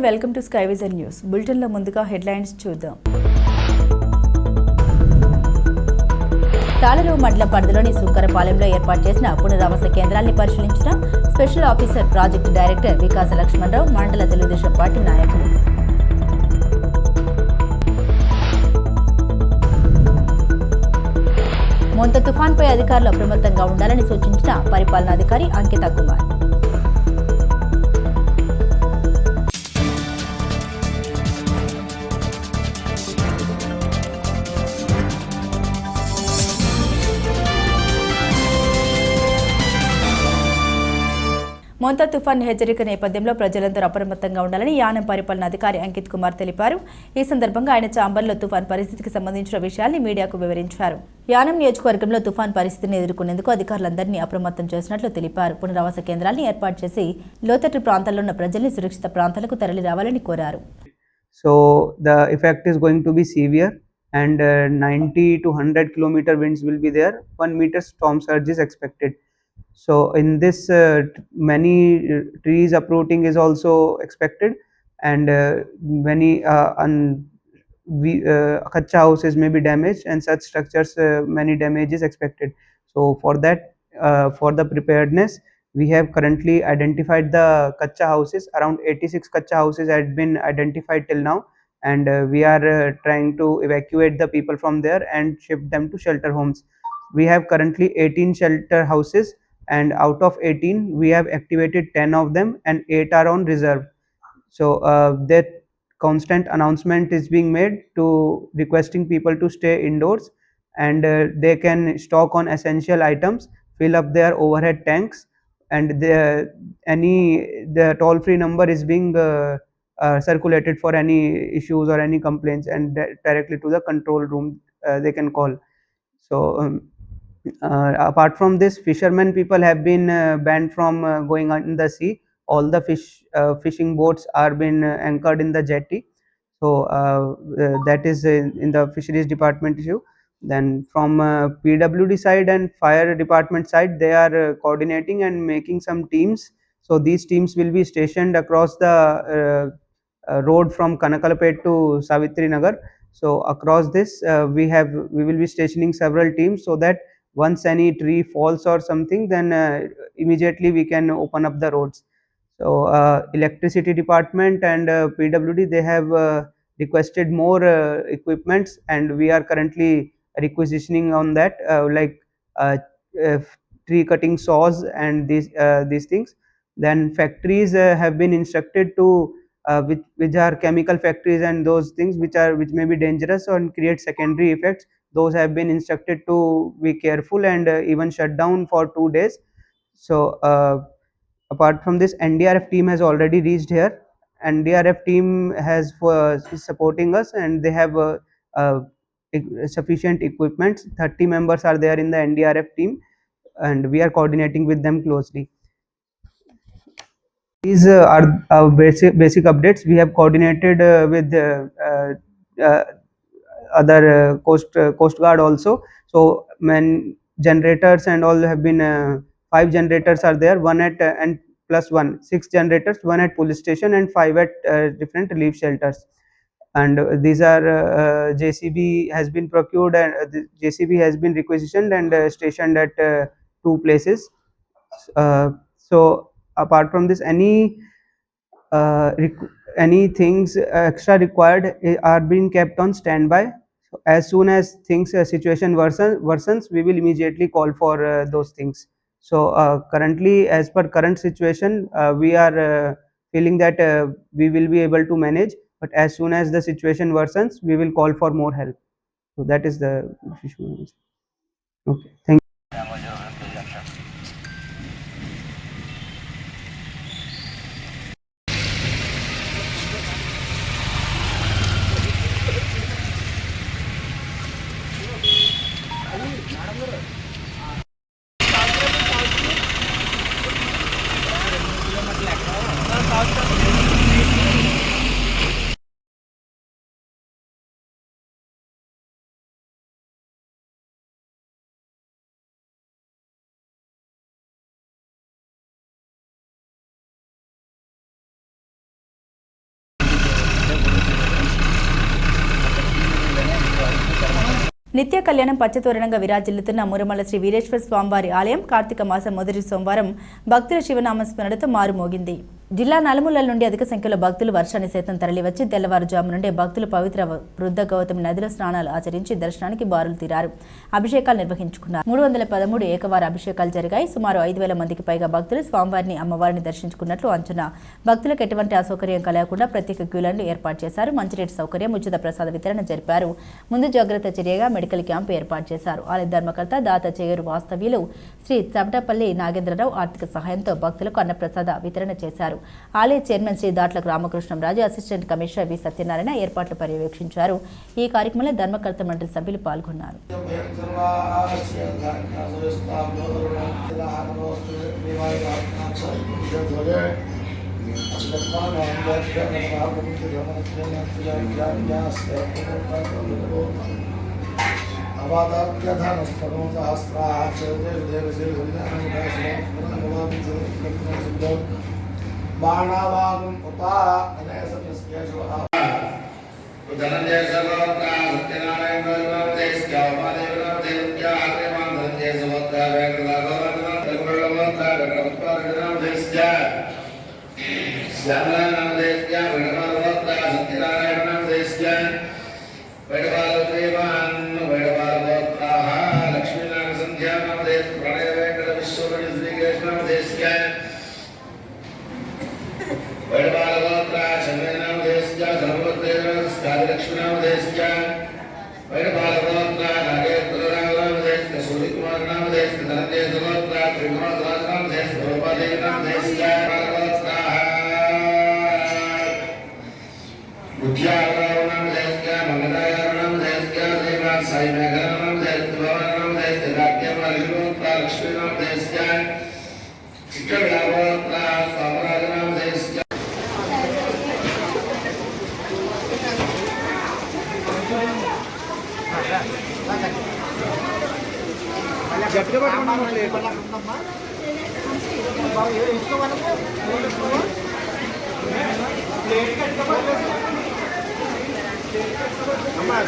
Welcome to sky vision news. బులెటిన్లో ముందుగా headlines చూద్దాం. తాళరేవు మండల పరిధిలోని సుంకరపాలెంలో ఏర్పాటు చేసిన పునరావాస కేంద్రాన్ని పరిశీలించిన స్పెషల్ ఆఫీసర్ ప్రాజెక్టు డైరెక్టర్ వికాస లక్ష్మణరావు, మండల తెలుగుదేశం పార్టీ నాయకులు. మొంత తుఫాన్పై అధికారులు అప్రమత్తంగా ఉండాలని సూచించిన పరిపాలనాధికారి అంకిత కుమార్. మొంతా తుఫాన్ హెచ్చరిక నేపథ్యంలో ప్రజలందరూ అప్రమత్తంగా ఉండాలని యానం పరిపాలనాధికారి అంకిత్ కుమార్ తెలిపారు. ఈ సందర్భంగా ఆయన చాంబర్లో తుఫాన్ పరిస్థితికి సంబంధించిన విషయాల్ని మీడియాకు వివరించారు. యానం నియోజకవర్గంలో తుఫాన్ పరిస్థితిని ఎదుర్కొనేందుకు అధికారులందరినీ అప్రమత్తం చేసినట్లు తెలిపారు. పునరావాస కేంద్రాన్ని ఏర్పాటు చేసి లోతట్టు ప్రాంతాల్లో ఉన్న ప్రజల్ని సురక్షిత ప్రాంతాలకు తరలి రావాలని కోరారు. So the effect is going to be severe and 90 to 100 kilometer winds will be there. 1 meter storm surge is expected. So in this many trees uprooting is also expected, and many kacha houses may be damaged, and such structures many damage is expected. So for that, for the preparedness, we have currently identified the kacha houses. Around 86 kacha houses had been identified till now, and we are trying to evacuate the people from there and shift them to shelter homes. We have currently 18 shelter houses, and out of 18 we have activated 10 of them and 8 are on reserve. So that constant announcement is being made to requesting people to stay indoors, and they can stock on essential items, fill up their overhead tanks, and the toll free number is being circulated for any issues or any complaints, and directly to the control room they can call. So apart from this, fishermen people have been banned from going out in the sea. All the fishing boats are been anchored in the jetty. So that is in the fisheries department issue. Then from PWD side and fire department side, they are coordinating and making some teams. So these teams will be stationed across the road from Kanakalapet to Savitri Nagar. So across this we will be stationing several teams, so that once any tree falls or something, then immediately we can open up the roads. So electricity department and PWD, they have requested more equipments, and we are currently requisitioning on that, like uh, uh, tree cutting saws and these things. Then factories have been instructed to which are chemical factories and those things which may be dangerous or create secondary effects. Those have been instructed to be careful and even shut down for 2 days. So apart from this, NDRF team has already reached here. NDRF team is supporting us, and they have sufficient equipment. 30 members are there in the NDRF team, and we are coordinating with them closely. These are our basic updates. We have coordinated with other coast guard also. So generators and all have been 5 generators are there, one at and plus 1 6 generators, one at police station and 5 at different relief shelters. And these are JCB has been procured, and the JCB has been requisitioned and stationed at 2 places. So apart from this, any things extra required are being kept on standby. So as soon as things situation worsens, we will immediately call for those things. So currently, as per current situation, we are feeling that we will be able to manage, but as soon as the situation worsens, we will call for more help. So that is the issue. Okay, thank you. నిత్య కళ్యాణం పచ్చతోరణంగా విరాజిల్లుతున్న మురమల శ్రీ వీరేశ్వర స్వామివారి ఆలయం కార్తీక మాసం మొదటి సోమవారం భక్తుల శివనామ స్మరణతో మారుమోగింది. జిల్లా నలుమూలల నుండి అధిక సంఖ్యలో భక్తులు వర్షాన్ని సైతం తరలివచ్చి తెల్లవారుజాము నుండే భక్తులు పవిత్ర వృద్ధ గౌతమి నదిలో స్నానాలు ఆచరించి దర్శనానికి బారులు తీరారు. అభిషేకాలు నిర్వహించుకున్నారు. 313 ఏకవార అభిషేకాలు జరిగాయి. సుమారు 5,000 మందికి పైగా భక్తులు స్వామివారిని అమ్మవారిని దర్శించుకున్నట్లు అంచనా. భక్తులకు ఎటువంటి అసౌకర్యం కలగకుండా ప్రత్యేక క్యూలైన్లు ఏర్పాటు చేశారు. మంచినీటి సౌకర్యం, ఉచిత ప్రసాద వితరణ జరిపారు. ముందు జాగ్రత్త చర్యగా మెడికల్ క్యాంపు ఏర్పాటు చేశారు. ఆలయ ధర్మకర్త దాత చేయరు వాస్తవ్యులు శ్రీ చవటపల్లి నాగేంద్రరావు ఆర్థిక సహాయంతో భక్తులకు అన్నప్రసాద వితరణ చేశారు. ఆలయ chairman Shri Datla Ramakrishnamraju, assistant commissioner V Satyanarayana ఏర్పాట్లు పర్యవేక్షించారు. ఈ కార్యక్రమంలో ధర్మకర్త మండలి సభ్యులు పాల్గొన్నారు. बाणावागुं उपा गणेशस्य धनंजय सर्वत्र सत्यनारायण देवदेवस्य उपादेवदेवस्य आत्मान धनंजय सर्वत्र वेंकटराघव तरुणवत्र वेंकटराघव श्यामलानंदेवस्य वेंकटराघव सत्यनारायण देवस्य वेंकटराघव वेंकटराघव लक्ष्मीनारायण संध्या देव प्रणय वेंकट विश्वकर्मा श्री कृष्ण देवस्य वैडबालगोत्रा चंद्रनाम देशस्य धर्मवत्रेण स्कादिलक्ष्मीनाम देशस्य वैडबालगोत्रा नागेन्द्रनाम देशस्य सूर्यकुमार नाम देशस्य धनंजय गोत्रा त्रिकुमार नाम देशस्य द्रौपदी नाम देशस्य बालगोत्रा बुद्धियाराव नाम देशस्य मंगलायार नाम देशस्य देवान साई मेघना नाम देशस्य भवन नाम देशस्य राज्यमालिगोत्रा लक्ष्मी नाम देशस्य चित्रगोत्रा स्वामराज नाम देशस्य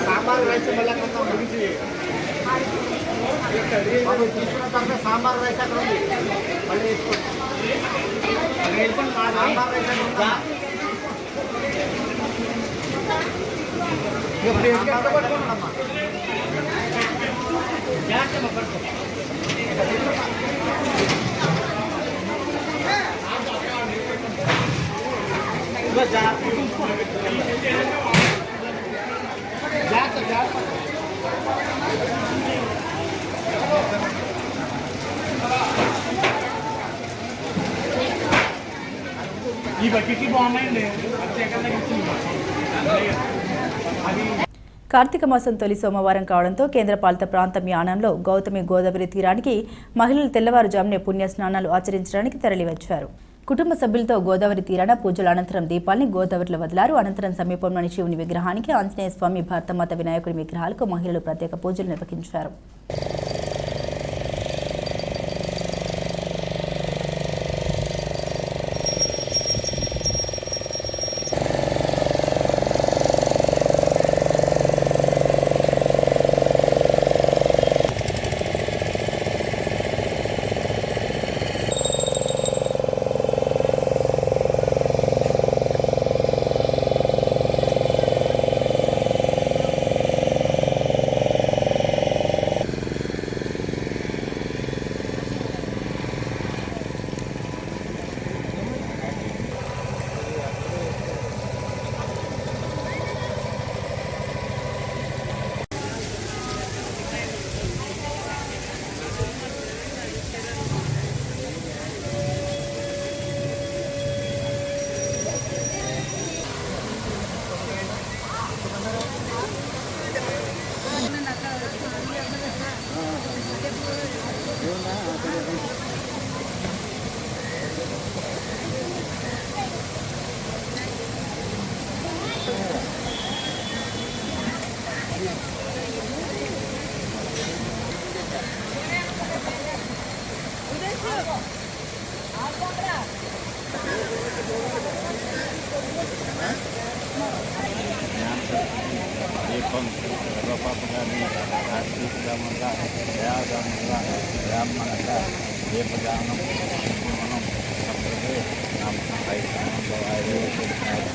సాంబార్ రైస్ మళ్ళీ తీసుకున్న తర్వాత సాంబార్ రైస్ అక్కడ ఉంది మళ్ళీ వేసుకోండి సాంబార్ రైస్ అక్కడ పట్టుకోండమ్మా ఈ బకెట్కి బాగున్నాయండి కార్తీక మాసం తొలి సోమవారం కావడంతో కేంద్రపాలిత ప్రాంతం యానంలో గౌతమి గోదావరి తీరానికి మహిళలు తెల్లవారుజామునే పుణ్య స్నానాలు ఆచరించడానికి తరలివచ్చారు. కుటుంబ సభ్యులతో గోదావరి తీరాన పూజల అనంతరం దీపాల్ని గోదావరిలో వదిలారు. అనంతరం సమీపంలోని శివుని విగ్రహానికి, ఆంజనేయ స్వామి, భారతమాత, వినాయకుడి విగ్రహాలకు మహిళలు ప్రత్యేక పూజలు నిర్వహించారు. పాపం సర్వపాపగాని ఆశ్రీగ్రామంగా దయాగామంగా బ్రాహ్మణంగా దీపదానం మనం సప్రదే నామ కార్యక్రమంలో ఆయోజిస్తున్నారు.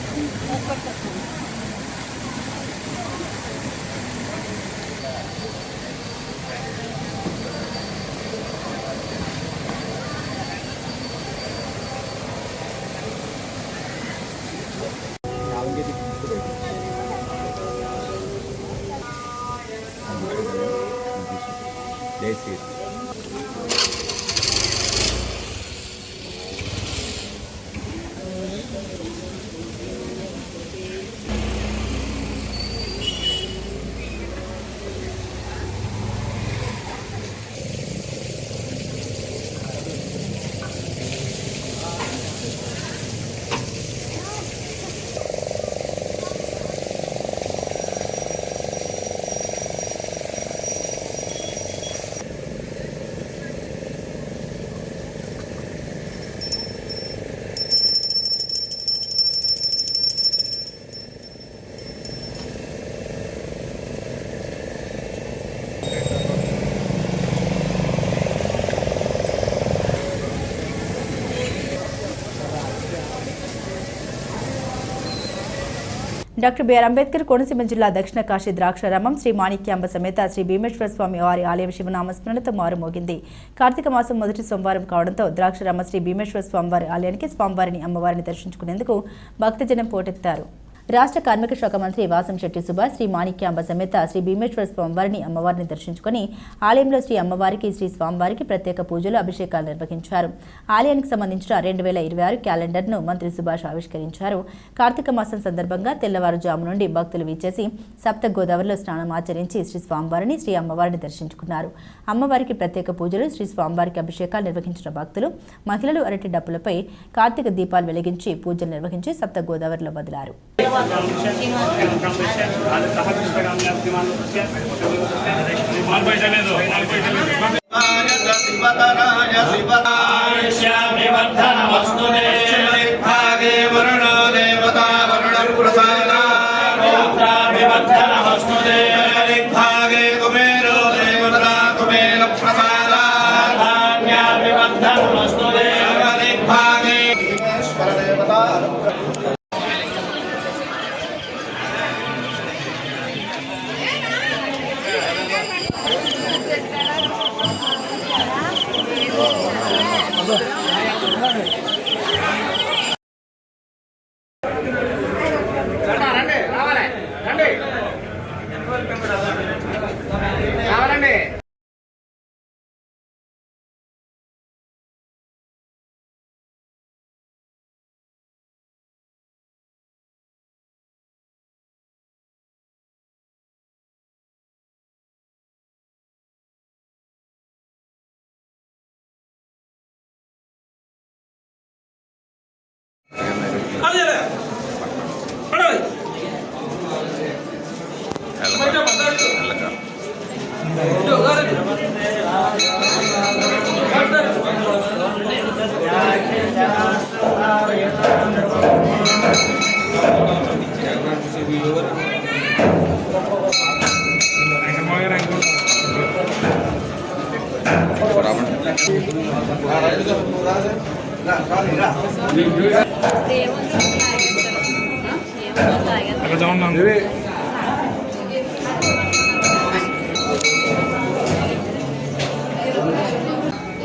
డాక్టర్ బిఆర్ అంబేద్కర్ కోనసీమ జిల్లా దక్షిణ కాశీ ద్రాక్షారామం శ్రీ మాణిక్యాంబ సమేత శ్రీ భీమేశ్వర స్వామి వారి ఆలయం శివనామస్మరణతో మారుమోగింది. కార్తీక మాసం మొదటి సోమవారం కావడంతో ద్రాక్షారామ శ్రీ భీమేశ్వర స్వామివారి ఆలయానికి స్వామివారిని అమ్మవారిని దర్శించుకునేందుకు భక్తజనం పోటెత్తారు. రాష్ట్ర కార్మిక శాఖ మంత్రి వాసంశెట్టి సుభాష్ శ్రీ మాణిక్యాంబ సమేత శ్రీ భీమేశ్వర స్వామివారిని అమ్మవారిని దర్శించుకుని ఆలయంలో శ్రీ అమ్మవారికి శ్రీ స్వామివారికి ప్రత్యేక పూజలు అభిషేకాలు నిర్వహించారు. ఆలయానికి సంబంధించిన 2026 క్యాలెండర్ను మంత్రి సుభాష్ ఆవిష్కరించారు. కార్తీక మాసం సందర్భంగా తెల్లవారుజాము నుండి భక్తులు విచ్చేసి సప్త గోదావరిలో స్నానం ఆచరించి శ్రీ స్వామివారిని శ్రీ అమ్మవారిని దర్శించుకున్నారు. అమ్మవారికి ప్రత్యేక పూజలు శ్రీ స్వామివారికి అభిషేకాలు నిర్వహించిన భక్తులు మహిళలు అరటి డప్పులపై కార్తీక దీపాలు వెలిగించి పూజలు నిర్వహించి సప్త గోదావరిలో వదిలారు.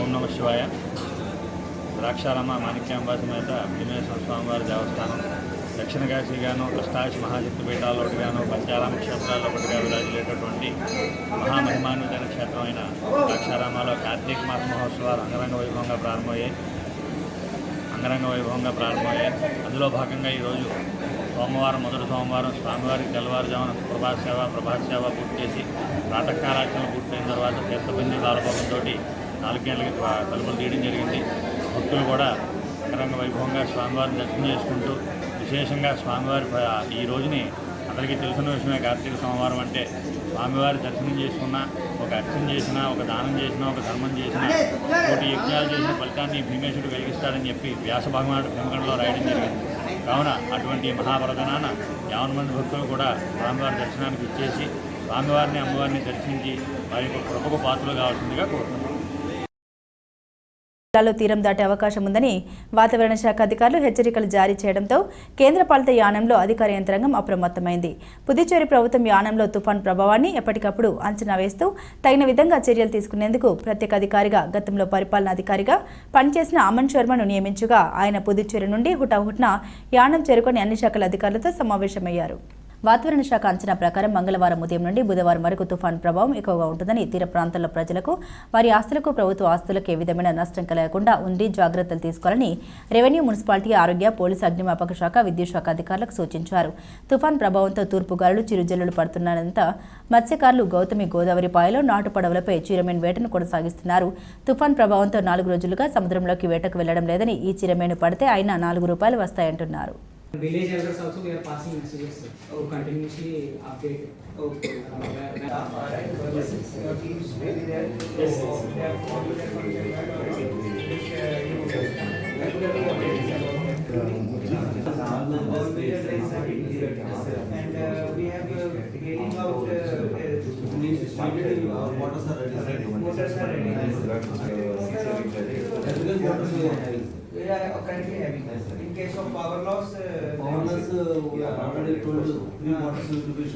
ఓం నమః శివాయ. ద్రాక్షారామ మాణిక్యాంబ సమేత భీమేశ్వర స్వామివారి దేవస్థానం దక్షిణ కాశీగాను అష్టాదశ మహాశక్తిపీఠాల్లో ఒకటిగాను పంచారామ క్షేత్రాల్లో ఒకటిగా విరాజిల్లేటటువంటి మహామహిమాన్వితమైన క్షేత్రమైన ద్రాక్షారామాలో కార్తీక మాస మహోత్సవాలు అంగరంగ వైభవంగా ప్రారంభమయ్యాయి. అందులో భాగంగా ఈరోజు మొదటి సోమవారం స్వామివారికి తెల్లవారుజామున ప్రభాత సేవ పూర్తి చేసి ప్రాతకాలార్చనలు పూర్తయిన తర్వాత తీర్థబిందు కాలపాపంతో 4 గంటలకి తలుపులు తీయడం జరిగింది. భక్తులు కూడా అంగరంగ వైభవంగా స్వామివారిని దర్శనం చేసుకుంటూ విశేషంగా స్వామివారి ఈ రోజుని అందరికీ తెలిసిన విషయమే. కార్తీక సోమవారం అంటే స్వామివారి దర్శనం చేసుకున్నా, ఒక అర్చన చేసినా, ఒక దానం చేసినా, ఒక ధర్మం చేసినా, 1 యజ్ఞాలు చేసిన ఫలితాన్ని భీమేశ్వరుడు కలిగిస్తాడని చెప్పి వ్యాస భగవానుడు భీమగండలో రాయడం జరిగింది. కావున అటువంటి మహాపర్వదినాన 50 మంది భక్తులు కూడా స్వామివారి దర్శనానికి ఇచ్చేసి స్వామివారిని అమ్మవారిని దర్శించి వారి యొక్క కృపకు పాత్రలు కావాల్సిందిగా కోరుతున్నాం. జిల్లాలో తీరం దాటే అవకాశం ఉందని వాతావరణ శాఖ అధికారులు హెచ్చరికలు జారీ చేయడంతో కేంద్రపాలిత యానంలో అధికార యంత్రాంగం అప్రమత్తమైంది. పుదుచ్చేరి ప్రభుత్వం యానంలో తుఫాన్ ప్రభావాన్ని ఎప్పటికప్పుడు అంచనా వేస్తూ తగిన విధంగా చర్యలు తీసుకునేందుకు ప్రత్యేక అధికారిగా గతంలో పరిపాలనాధికారిగా పనిచేసిన అమన్ శర్మను నియమించగా ఆయన పుదుచ్చేరి నుండి హుటాహుటిన యానం చేరుకొని అన్ని శాఖల అధికారులతో సమావేశమయ్యారు. వాతావరణ శాఖ అంచనా ప్రకారం మంగళవారం ఉదయం నుండి బుధవారం వరకు తుఫాన్ ప్రభావం ఎక్కువగా ఉంటుందని, తీర ప్రాంతాల్లో ప్రజలకు వారి ఆస్తులకు, ప్రభుత్వ ఆస్తులకు ఏ విధమైన నష్టం కలగకుండా ఉండి జాగ్రత్తలు తీసుకోవాలని రెవెన్యూ, మున్సిపాలిటీ, ఆరోగ్య, పోలీసు, అగ్నిమాపక శాఖ, విద్యుత్ శాఖ అధికారులకు సూచించారు. తుఫాన్ ప్రభావంతో తూర్పు గాలులు చిరుజల్లులు పడుతున్నంత మత్స్యకారులు గౌతమి గోదావరి పాయలో నాటు పడవలపై చీరమేను వేటను కొనసాగిస్తున్నారు. తుఫాన్ ప్రభావంతో 4 రోజులుగా సముద్రంలోకి వేటకు వెళ్లడం లేదని, ఈ చీరమేను పడితే అయినా ₹4 వస్తాయంటున్నారు. Village elders also we are passing messages to continuously update. Okay. Your teams will be there. Yes. And we have hailing out waters are ready. We are currently having. In case of power loss, we are already told 3 waters will be.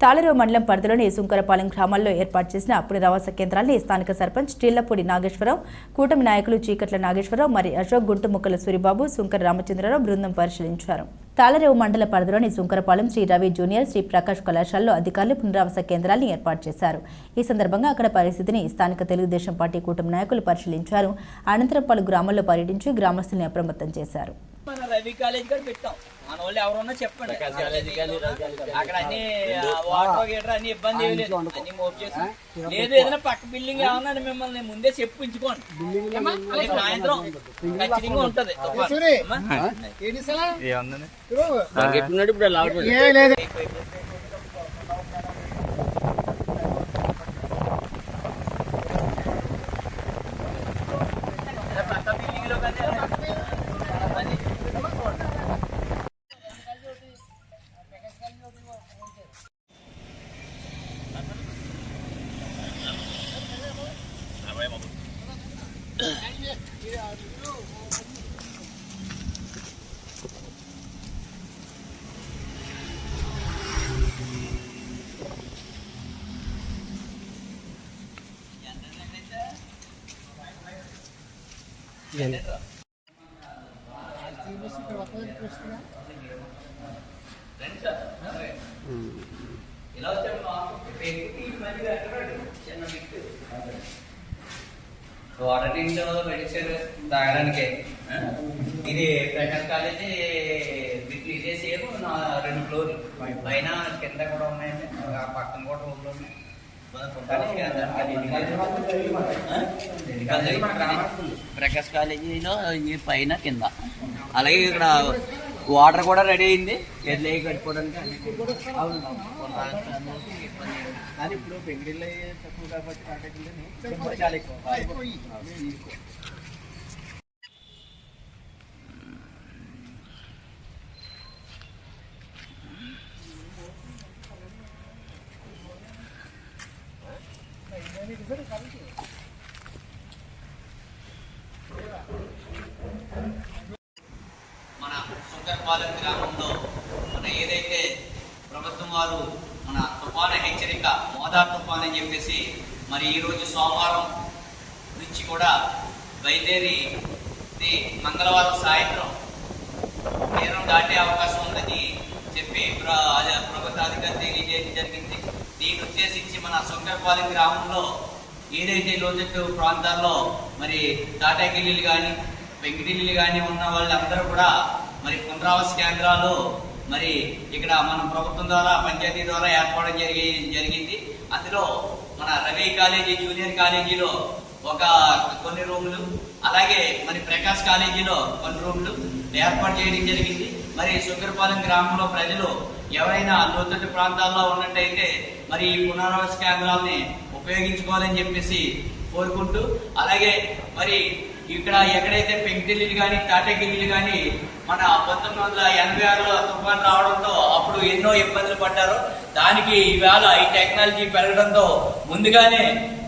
Tallarevu మండలం పరిధిలోని సుంకరపాలెం గ్రామాల్లో ఏర్పాటు చేసిన పునరావాస కేంద్రాన్ని స్థానిక సర్పంచ్ టీళ్లపూడి నాగేశ్వరరావు, కూటమి నాయకులు చీకట్ల నాగేశ్వరరావు, మరి అశోక్, గుంటుముక్కల సూరిబాబు, సుంకర రామచంద్రరావు బృందం పరిశీలించారు. తాళరేవు మండల పరిధిలోని సుంకరపాలెం శ్రీ రవి జూనియర్, శ్రీ ప్రకాష్ కళాశాలలో అధికారులు పునరావాస కేంద్రాన్ని ఏర్పాటు చేశారు. ఈ సందర్భంగా అక్కడ పరిస్థితిని స్థానిక తెలుగుదేశం పార్టీ కూటమి నాయకులు పరిశీలించారు. అనంతరం పలు గ్రామాల్లో పర్యటించి గ్రామస్తుల్ని అప్రమత్తం చేశారు. మన రవి కాలేజ్ కూడా పెట్టాం. మన వాళ్ళు ఎవరున్నా చెప్పండి. అక్కడ అన్ని వాటర్ గీటర్ అన్ని ఇబ్బంది ఏమి లేదు, అన్ని మోపు చేసి లేదు. ఏదైనా పక్క బిల్డింగ్ ఏమన్నా మిమ్మల్ని ముందే చెప్పించుకోండి. సాయంత్రం ఖచ్చితంగా ఉంటది. రండి సార్ ఇలా వచ్చాము మళ్ళీ అక్కడ చిన్న మిక్స్ వాటర్ టీమ్స్ పెట్టించారు తాగడానికి. ఇది ప్రకాష్ కాలేజీ ఇదే సేపు 2 ఫ్లోర్లు పైన కింద కూడా ఉన్నాయండి, ఆ పక్కన కూడా రూమ్లు ఉన్నాయి. ప్రకాష్ కాలేజీలో ఈ పైన కింద, అలాగే ఇక్కడ వాటర్ కూడా రెడీ అయింది ఎడ్లు కట్టుకోవడానికి. కానీ ఇప్పుడు పెంగిడిలో తక్కువ కాబట్టి కాంటాక్ట్ చాలా ఎక్కువ. మన సుంకరపాలెం గ్రామంలో మన ఏదైతే ప్రభుత్వం వారు మన తుఫాను హెచ్చరిక మోదార్ తుఫాన్ అని చెప్పేసి మరి ఈరోజు సోమవారం నుంచి కూడా బయలుదేరి మంగళవారం సాయంత్రం తీరం దాటే అవకాశం ఉందని చెప్పి ప్రభుత్వ అధికారి తెలియజేయడం జరిగింది. దీన్ని ఉద్దేశించి మన సుంకరపాలెం గ్రామంలో ఏదైతే లోతట్టు ప్రాంతాల్లో మరి తాటాకిల్లీలు కానీ వెంకటిల్లీలు కానీ ఉన్న వాళ్ళందరూ కూడా మరి పునరావాస కేంద్రాలు మరి ఇక్కడ మన ప్రభుత్వం ద్వారా పంచాయతీ ద్వారా ఏర్పడడం జరిగింది. అందులో మన రవి కాలేజీ జూనియర్ కాలేజీలో కొన్ని రూములు, అలాగే మరి ప్రకాష్ కాలేజీలో కొన్ని రూములు ఏర్పాటు చేయడం జరిగింది. మరి సుంకరపాలెం గ్రామంలో ప్రజలు ఎవరైనా లోతట్టు ప్రాంతాల్లో ఉన్నట్టయితే మరి ఈ పునరావాస కేంద్రాలని ఉపయోగించుకోవాలని చెప్పేసి కోరుకుంటూ, అలాగే మరి ఇక్కడ ఎక్కడైతే పెంకిటిల్లీలు కానీ తాటాకిల్లీలు కానీ మన 1986లో తుఫాన్ రావడంతో అప్పుడు ఎన్నో ఇబ్బందులు పడ్డారు. దానికి ఈవేళ ఈ టెక్నాలజీ పెరగడంతో ముందుగానే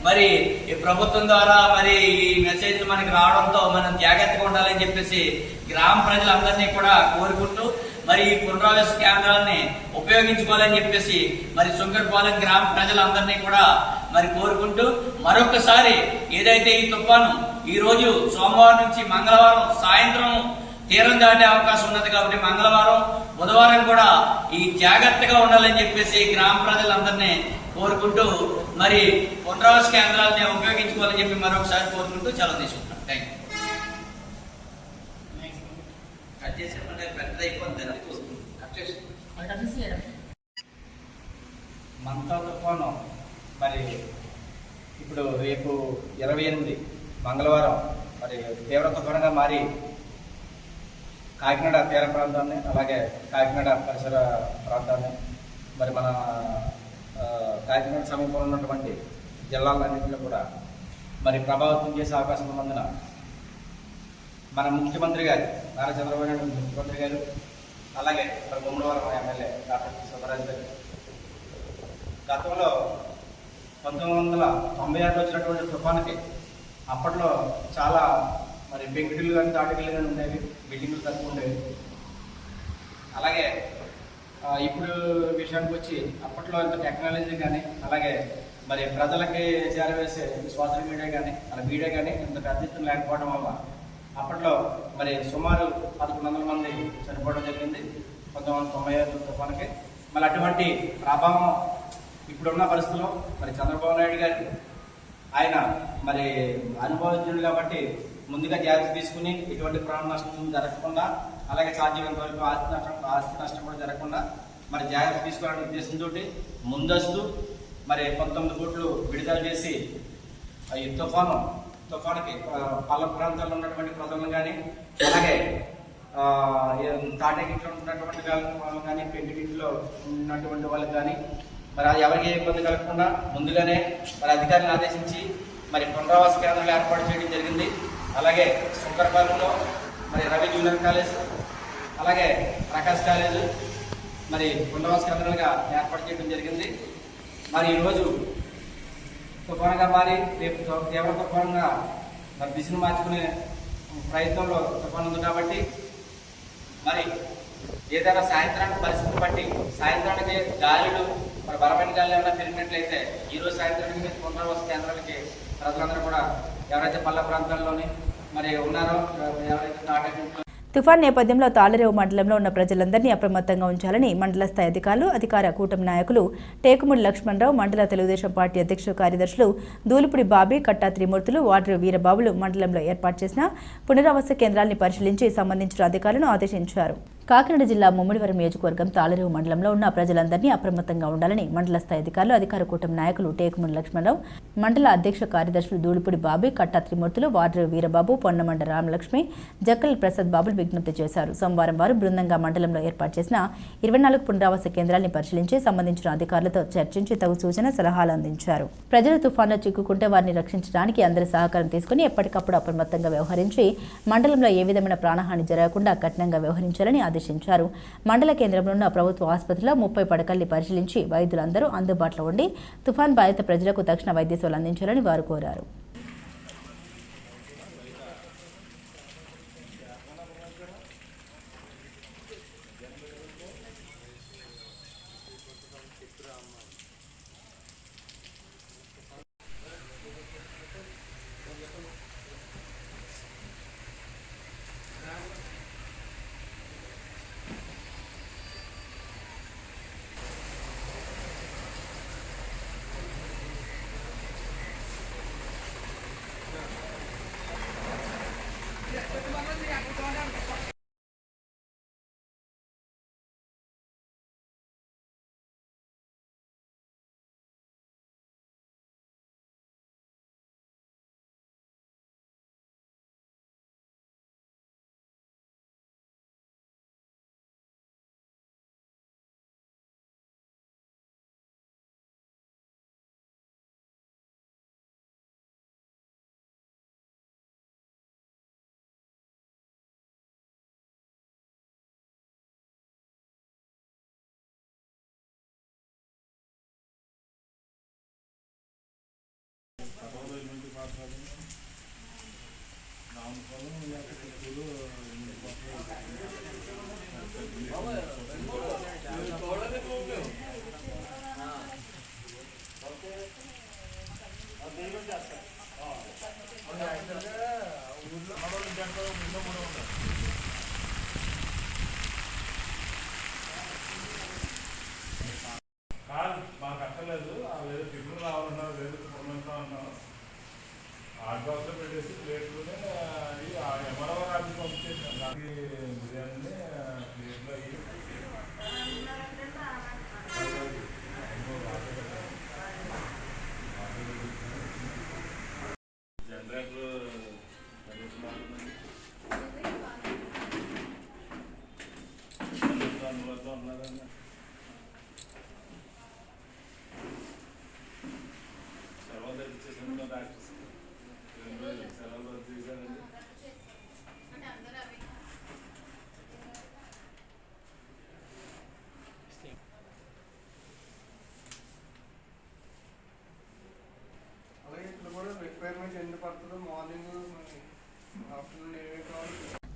మరి ఈ ప్రభుత్వం ద్వారా మరి ఈ మెసేజ్లు మనకి రావడంతో మనం జాగ్రత్తగా ఉండాలని చెప్పేసి గ్రామ ప్రజలందరినీ కూడా కోరుకుంటూ మరి ఈ పునరావాస కేంద్రాలని ఉపయోగించుకోవాలని చెప్పేసి మరి సుంకరపాలెం గ్రామ ప్రజలందరినీ కూడా మరి కోరుకుంటూ మరొకసారి ఏదైతే ఈ తుఫాను ఈ రోజు సోమవారం నుంచి మంగళవారం సాయంత్రం తీరం దాటే అవకాశం ఉన్నది కాబట్టి మంగళవారం బుధవారం కూడా ఈ జాగ్రత్తగా ఉండాలని చెప్పేసి గ్రామ ప్రజలందరినీ కోరుకుంటూ మరి పునరావాస కేంద్రాలని ఉపయోగించుకోవాలని చెప్పి మరొకసారి కోరుకుంటూ సెలవు తీసుకుంటాం. Thank you. మంతా తుఫాను మరి ఇప్పుడు రేపు 28 మంగళవారం మరి తీవ్ర తుఫానుగా మారి కాకినాడ తీర ప్రాంతాన్ని అలాగే కాకినాడ పరిసర ప్రాంతాన్ని మరి మన కాకినాడ సమీపంలో ఉన్నటువంటి జిల్లాలన్నింటిలో కూడా మరి ప్రభావితం చేసే అవకాశం ఉన్నందున మన ముఖ్యమంత్రి గారు నారా చంద్రబాబు నాయుడు ముఖ్యమంత్రి గారు అలాగే మరి గుమ్మడివారం ఎమ్మెల్యే డాక్టర్ సుబ్బరాజు గారు గతంలో 1996 వచ్చినటువంటి తుఫానుకి అప్పట్లో చాలా మరి పెంకుటిల్లు కానీ తాటికిల్లు కానీ ఉండేవి, బిల్డింగ్లు తక్కువ ఉండేవి. అలాగే ఇప్పుడు విషయానికి వచ్చి అప్పట్లో ఇంత టెక్నాలజీ కానీ అలాగే మరి ప్రజలకి చేరవేసే సోషల్ మీడియా కానీ అలా మీడియా కానీ ఇంత పెద్ద ఎత్తున లేకపోవడం వల్ల అప్పట్లో మరి సుమారు 1100 మంది చనిపోవడం జరిగింది 1996 తుఫానుకి. మళ్ళీ అటువంటి ప్రభావం ఇప్పుడున్న పరిస్థితుల్లో మరి చంద్రబాబు నాయుడు గారు ఆయన మరి అనుభవజ్ఞుడు కాబట్టి ముందుగా జాగ్రత్త తీసుకుని ఎటువంటి ప్రాణ నష్టం జరగకుండా అలాగే సాధ్యమైనంత వరకు ఆస్తి నష్టం కూడా జరగకుండా మరి జాగ్రత్త తీసుకోవాలనే ఉద్దేశంతో ముందస్తు మరి 19 కోట్లు విడుదల చేసి ఈ తుఫానుకి పల్ల ప్రాంతాల్లో ఉన్నటువంటి ప్రజలను కానీ అలాగే తాటేకిట్లో ఉన్నటువంటి వాళ్ళు కానీ పెంకిటిలో ఉన్నటువంటి వాళ్ళకి కానీ మరి అది ఎవరికి ఏ ఇబ్బంది కలగకుండా ముందుగానే మరి అధికారులను ఆదేశించి మరి పునరావాస కేంద్రాలు ఏర్పాటు చేయడం జరిగింది. అలాగే సుంకరపాలెంలో మరి రవి జూనియర్ కాలేజ్ అలాగే ప్రకాష్ కాలేజ్ మరి పునరావాస కేంద్రాలుగా ఏర్పాటు చేయడం జరిగింది. మరి ఈరోజు తుఫానుగా మారి రేపు తీవ్ర తుఫానుగా మరి దిశను మార్చుకునే ప్రయత్నంలో తుఫాను ఉంది కాబట్టి మరి ఏదైనా సాయంత్రానికి పరిస్థితిని బట్టి సాయంత్రానికి గాలులు మరి బలమైన గాలి ఏమైనా పెరిగినట్లయితే ఈరోజు సాయంత్రానికి పునరావాస కేంద్రాలకి ప్రజలందరూ కూడా ఎవరైతే పల్ల ప్రాంతాల్లోని మరి ఉన్నారో ఎవరైతే తుఫాన్ నేపథ్యంలో తాళరేవు మండలంలో ఉన్న ప్రజలందరినీ అప్రమత్తంగా ఉంచాలని మండల స్థాయి అధికారులు అధికార కూటమి నాయకులు టేకుముడి లక్ష్మణరావు, మండల తెలుగుదేశం పార్టీ అధ్యక్ష కార్యదర్శులు దూలిపుడి బాబీ, కట్టా త్రిమూర్తులు, వార్డు వీరబాబులు మండలంలో ఏర్పాటు చేసిన పునరావాస కేంద్రాన్ని పరిశీలించి సంబంధించిన అధికారులను ఆదేశించారు. కాకినాడ జిల్లా ముమ్మిడివరం నియోజకవర్గం తాళరేవు మండలంలో ఉన్న ప్రజలందరినీ అప్రమత్తంగా ఉండాలని మండల స్థాయి అధికారులు అధికార కూటమి నాయకులు టేకుముడి లక్ష్మణరావు, మండల అధ్యక్ష కార్యదర్శులు దూలిపుడి బాబీ, కట్టా త్రిమూర్తులు, వార్డు వీరబాబు, పొన్నమండ రామలక్ష్మి, జక్కల్ ప్రసాద్ బాబులు విజ్ఞప్తి చేశారు. సోమవారం వారు బృందంగా మండలంలో ఏర్పాటు చేసిన 24 పునరావాస కేంద్రాన్ని పరిశీలించి సంబంధించిన అధికారులతో చర్చించి తగు సూచన సలహాలు అందించారు. ప్రజలు తుఫాన్లో చిక్కుకుంటే వారిని రక్షించడానికి అందరి సహకారం తీసుకుని ఎప్పటికప్పుడు అప్రమత్తంగా వ్యవహరించి మండలంలో ఏ విధమైన ప్రాణహాని జరగకుండా కఠినంగా వ్యవహరించాలని ఆదేశించారు. మండల కేంద్రంలో ఉన్న ప్రభుత్వ ఆసుపత్రిలో 30 పడకల్ని పరిశీలించి వైద్యులందరూ అందుబాటులో ఉండి తుఫాన్ బాధిత ప్రజలకు తక్షణ వైద్య సేవలు అందించాలని వారు కోరారు.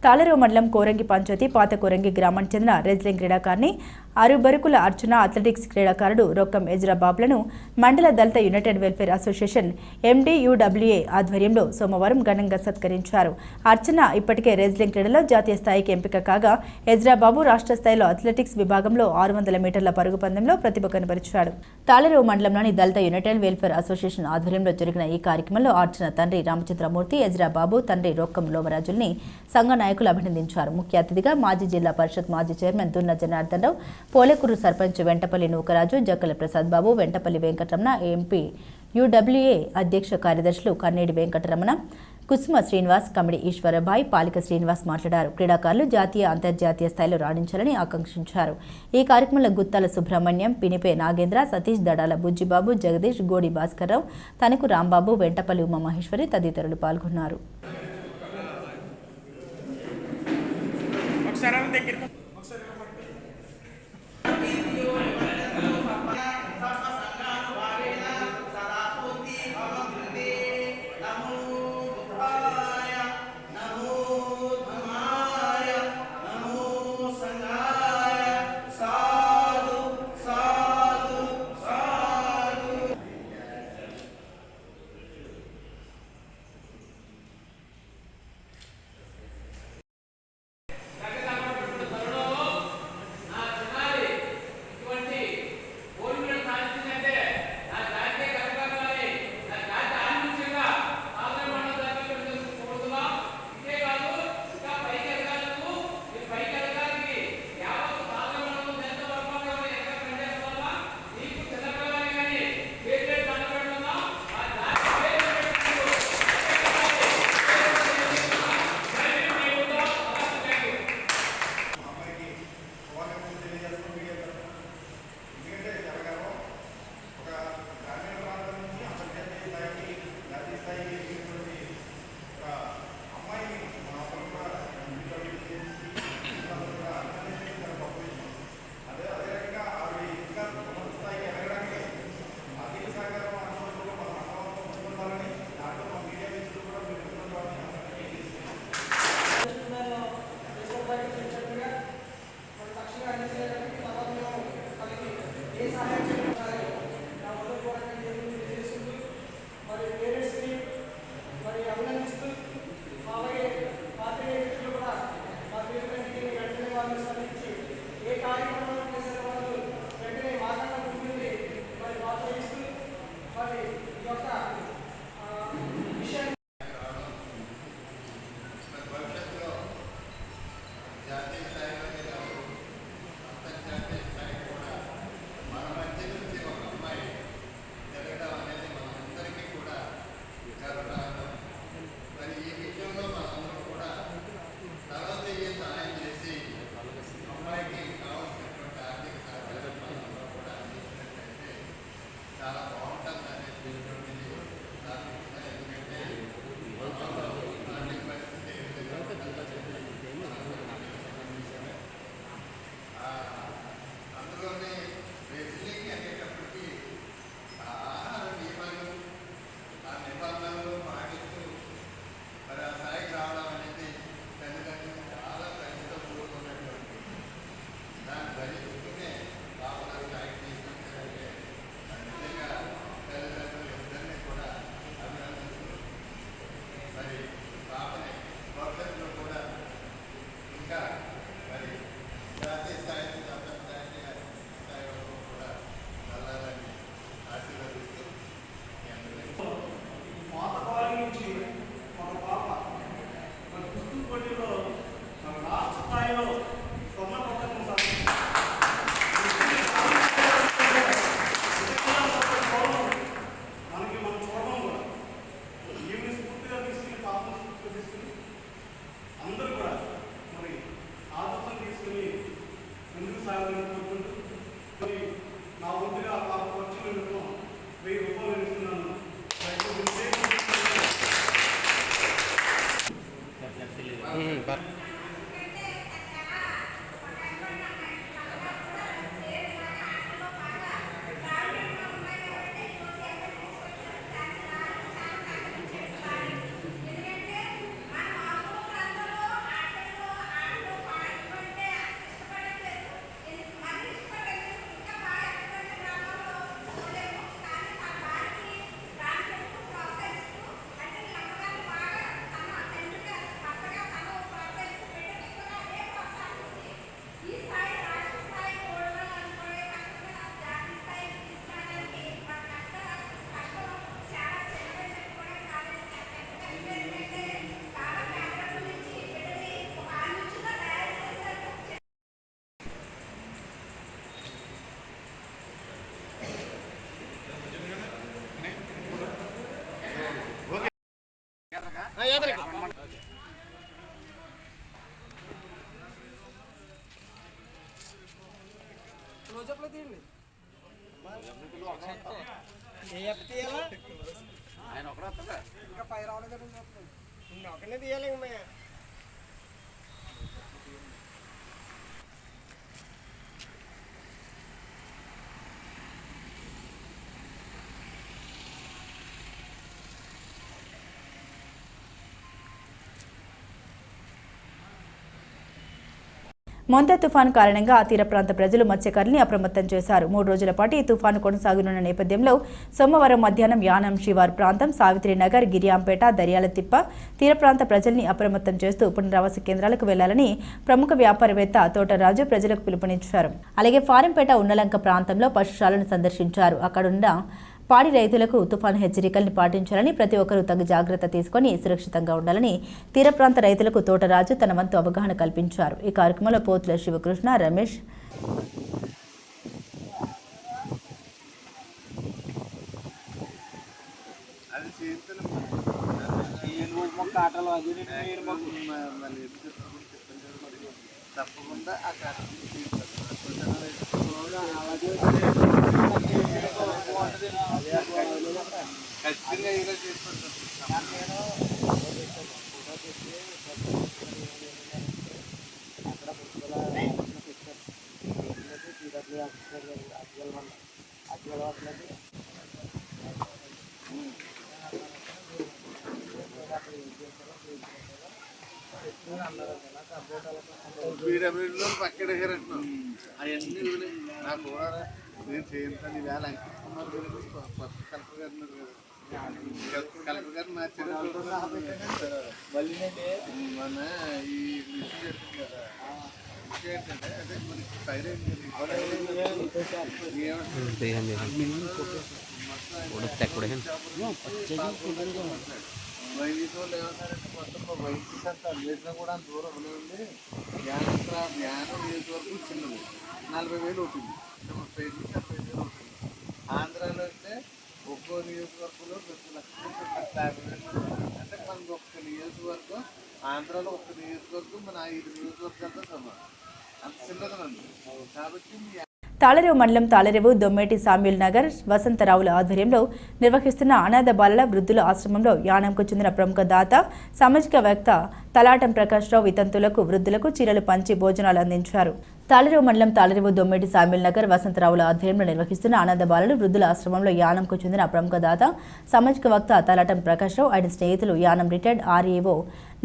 తాళరేవు మండలం కోరంగి పంచాయతీ పాత కోరంగి గ్రామానికి చెందిన రెజ్లింగ్ క్రీడాకారిణి అరుబరుకుల అర్చన అథ్లెటిక్స్ క్రీడాకారుడు రొక్కం ఎజ్రా బాబులను మండల దళిత యునైటెడ్ వెల్ఫేర్ అసోసియేషన్ MDUWA ఆధ్వర్యంలో సోమవారం ఘనంగా సత్కరించారు. అర్చన ఇప్పటికే రెజ్లింగ్ క్రీడలో జాతీయ స్థాయికి ఎంపిక కాగా ఎజ్రా బాబు రాష్ట్ర స్థాయిలో అథ్లెటిక్స్ విభాగంలో 600 మీటర్ల పరుగు పందెంలో ప్రతిభ కనబరిచాడు. తాళరేవు మండలంలోని దళిత యునైటెడ్ వెల్ఫేర్ అసోసియేషన్ ఆధ్వర్యంలో జరిగిన ఈ కార్యక్రమంలో అర్చన తండ్రి రామచంద్రమూర్తి, ఎజ్రా బాబు తండ్రి రొక్కం లోమరాజుల్ని సంఘ నాయకులు అభినందించారు. ముఖ్య అతిథిగా మాజీ జిల్లా పరిషత్ మాజీ చైర్మన్ దున్న జనార్దన్ రావు, పోలేకూరు సర్పంచ్ వెంటపల్లి నూకరాజు, జక్కల ప్రసాద్ బాబు, వెంటపల్లి వెంకటరమణ, MPUWA అధ్యక్ష కార్యదర్శులు కన్నేడి వెంకటరమణ, కుసుమ శ్రీనివాస్, కమిడి ఈశ్వరబాయ్, పాలిక శ్రీనివాస్ మాట్లాడారు. క్రీడాకారులు జాతీయ అంతర్జాతీయ స్థాయిలో రాణించాలని ఆకాంక్షించారు. ఈ కార్యక్రమంలో గుత్తాల సుబ్రహ్మణ్యం, పినిపే నాగేంద్ర, సతీష్, దడాల బుజ్జిబాబు, జగదీష్, గోడి భాస్కర్రావు, తనకు రాంబాబు, వెంటపల్లి ఉమామహేశ్వరి తదితరులు పాల్గొన్నారు. ఆయన ఒకడే వస్తాడా ఇంకా ఫైర్ అవ్వలేదు ఒకనే తీయాలి ఇంకా మొంతా తుఫాను కారణంగా ఆ తీర ప్రాంత ప్రజలు మత్స్యకారుల్ని అప్రమత్తం చేశారు. 3 రోజుల పాటు ఈ తుఫాను కొనసాగనున్న నేపథ్యంలో సోమవారం మధ్యాహ్నం యానం శివారు ప్రాంతం, సావిత్రినగర్, గిరియాంపేట, దర్యాలతిప్ప తీర ప్రాంత ప్రజల్ని అప్రమత్తం చేస్తూ పునరావాస కేంద్రాలకు వెళ్లాలని ప్రముఖ వ్యాపారవేత్త తోటరాజు ప్రజలకు పిలుపునిచ్చారు. అలాగే ఫారంపేట, ఉన్నలంక ప్రాంతంలో పశుశాలను సందర్శించారు. అక్కడున్న పాడి రైతులకు తుఫాను హెచ్చరికల్ని పాటించాలని, ప్రతి ఒక్కరూ తగు జాగ్రత్త తీసుకుని సురక్షితంగా ఉండాలని తీర ప్రాంత రైతులకు తోటరాజు తన వంతు అవగాహన కల్పించారు. ఈ కార్యక్రమంలో పోతుల శివకృష్ణ, రమేష్, తప్పకుండా ఖచ్చితంగా ఇలా చేసుకుంటాను. పక్కన అవన్నీ నాకు నేను చేయించాను ఈవేళ అంకిత్ కుమార్ గురించి కలెక్టర్ గారు ఉన్నారు కదా, కలెక్టర్ గారు మార్చారు. మన ఈ విషయం జరిగింది కదా, విషయం ఏంటంటే అదే మనకి ఫైర్ అయింది. వైద్యులు ఏమన్నారంటే మొత్తం వైద్యులు అంతా అన్వేషణ కూడా అంత దూరం ఉంది. జ్ఞానం నియోజకవర్గం చిన్నది, 40,000 అవుతుంది, 35 నుంచి 45,000 అవుతుంది. ఆంధ్రాలో అయితే ఒక్కో నియోజకవర్గంలో 2,50,000 అంటే మనకు ఒక్క నియోజకవర్గం, ఆంధ్రాలో ఒక్క నియోజకవర్గం మన 5 నియోజకవర్గాలతో సమానం, అంత చిన్నదనండి. కాబట్టి తాళరేవు మండలం తాళరేవు దొమ్మేటి సామ్యూల్ నగర్ వసంతరావుల ఆధ్వర్యంలో నిర్వహిస్తున్న అనాథ బాలల వృద్ధుల ఆశ్రమంలో యానంకు చెందిన ప్రముఖ దాత సామాజికవేత్త తలాటం ప్రకాష్ రావు వితంతులకు వృద్ధులకు చీరలు పంచి భోజనాలు అందించారు. తాళరేవు మండలం తాళరేవు దొమ్మేటి సామ్యూల్ నగర్ వసంతరావుల ఆధ్వర్యంలో నిర్వహిస్తున్న అనాథ బాలలు వృద్ధుల ఆశ్రమంలో యానంకు చెందిన ప్రముఖ దాత సామాజికవేత్త తలాటం ప్రకాష్ రావు, ఆయన స్నేహితులు Yanam retired RAO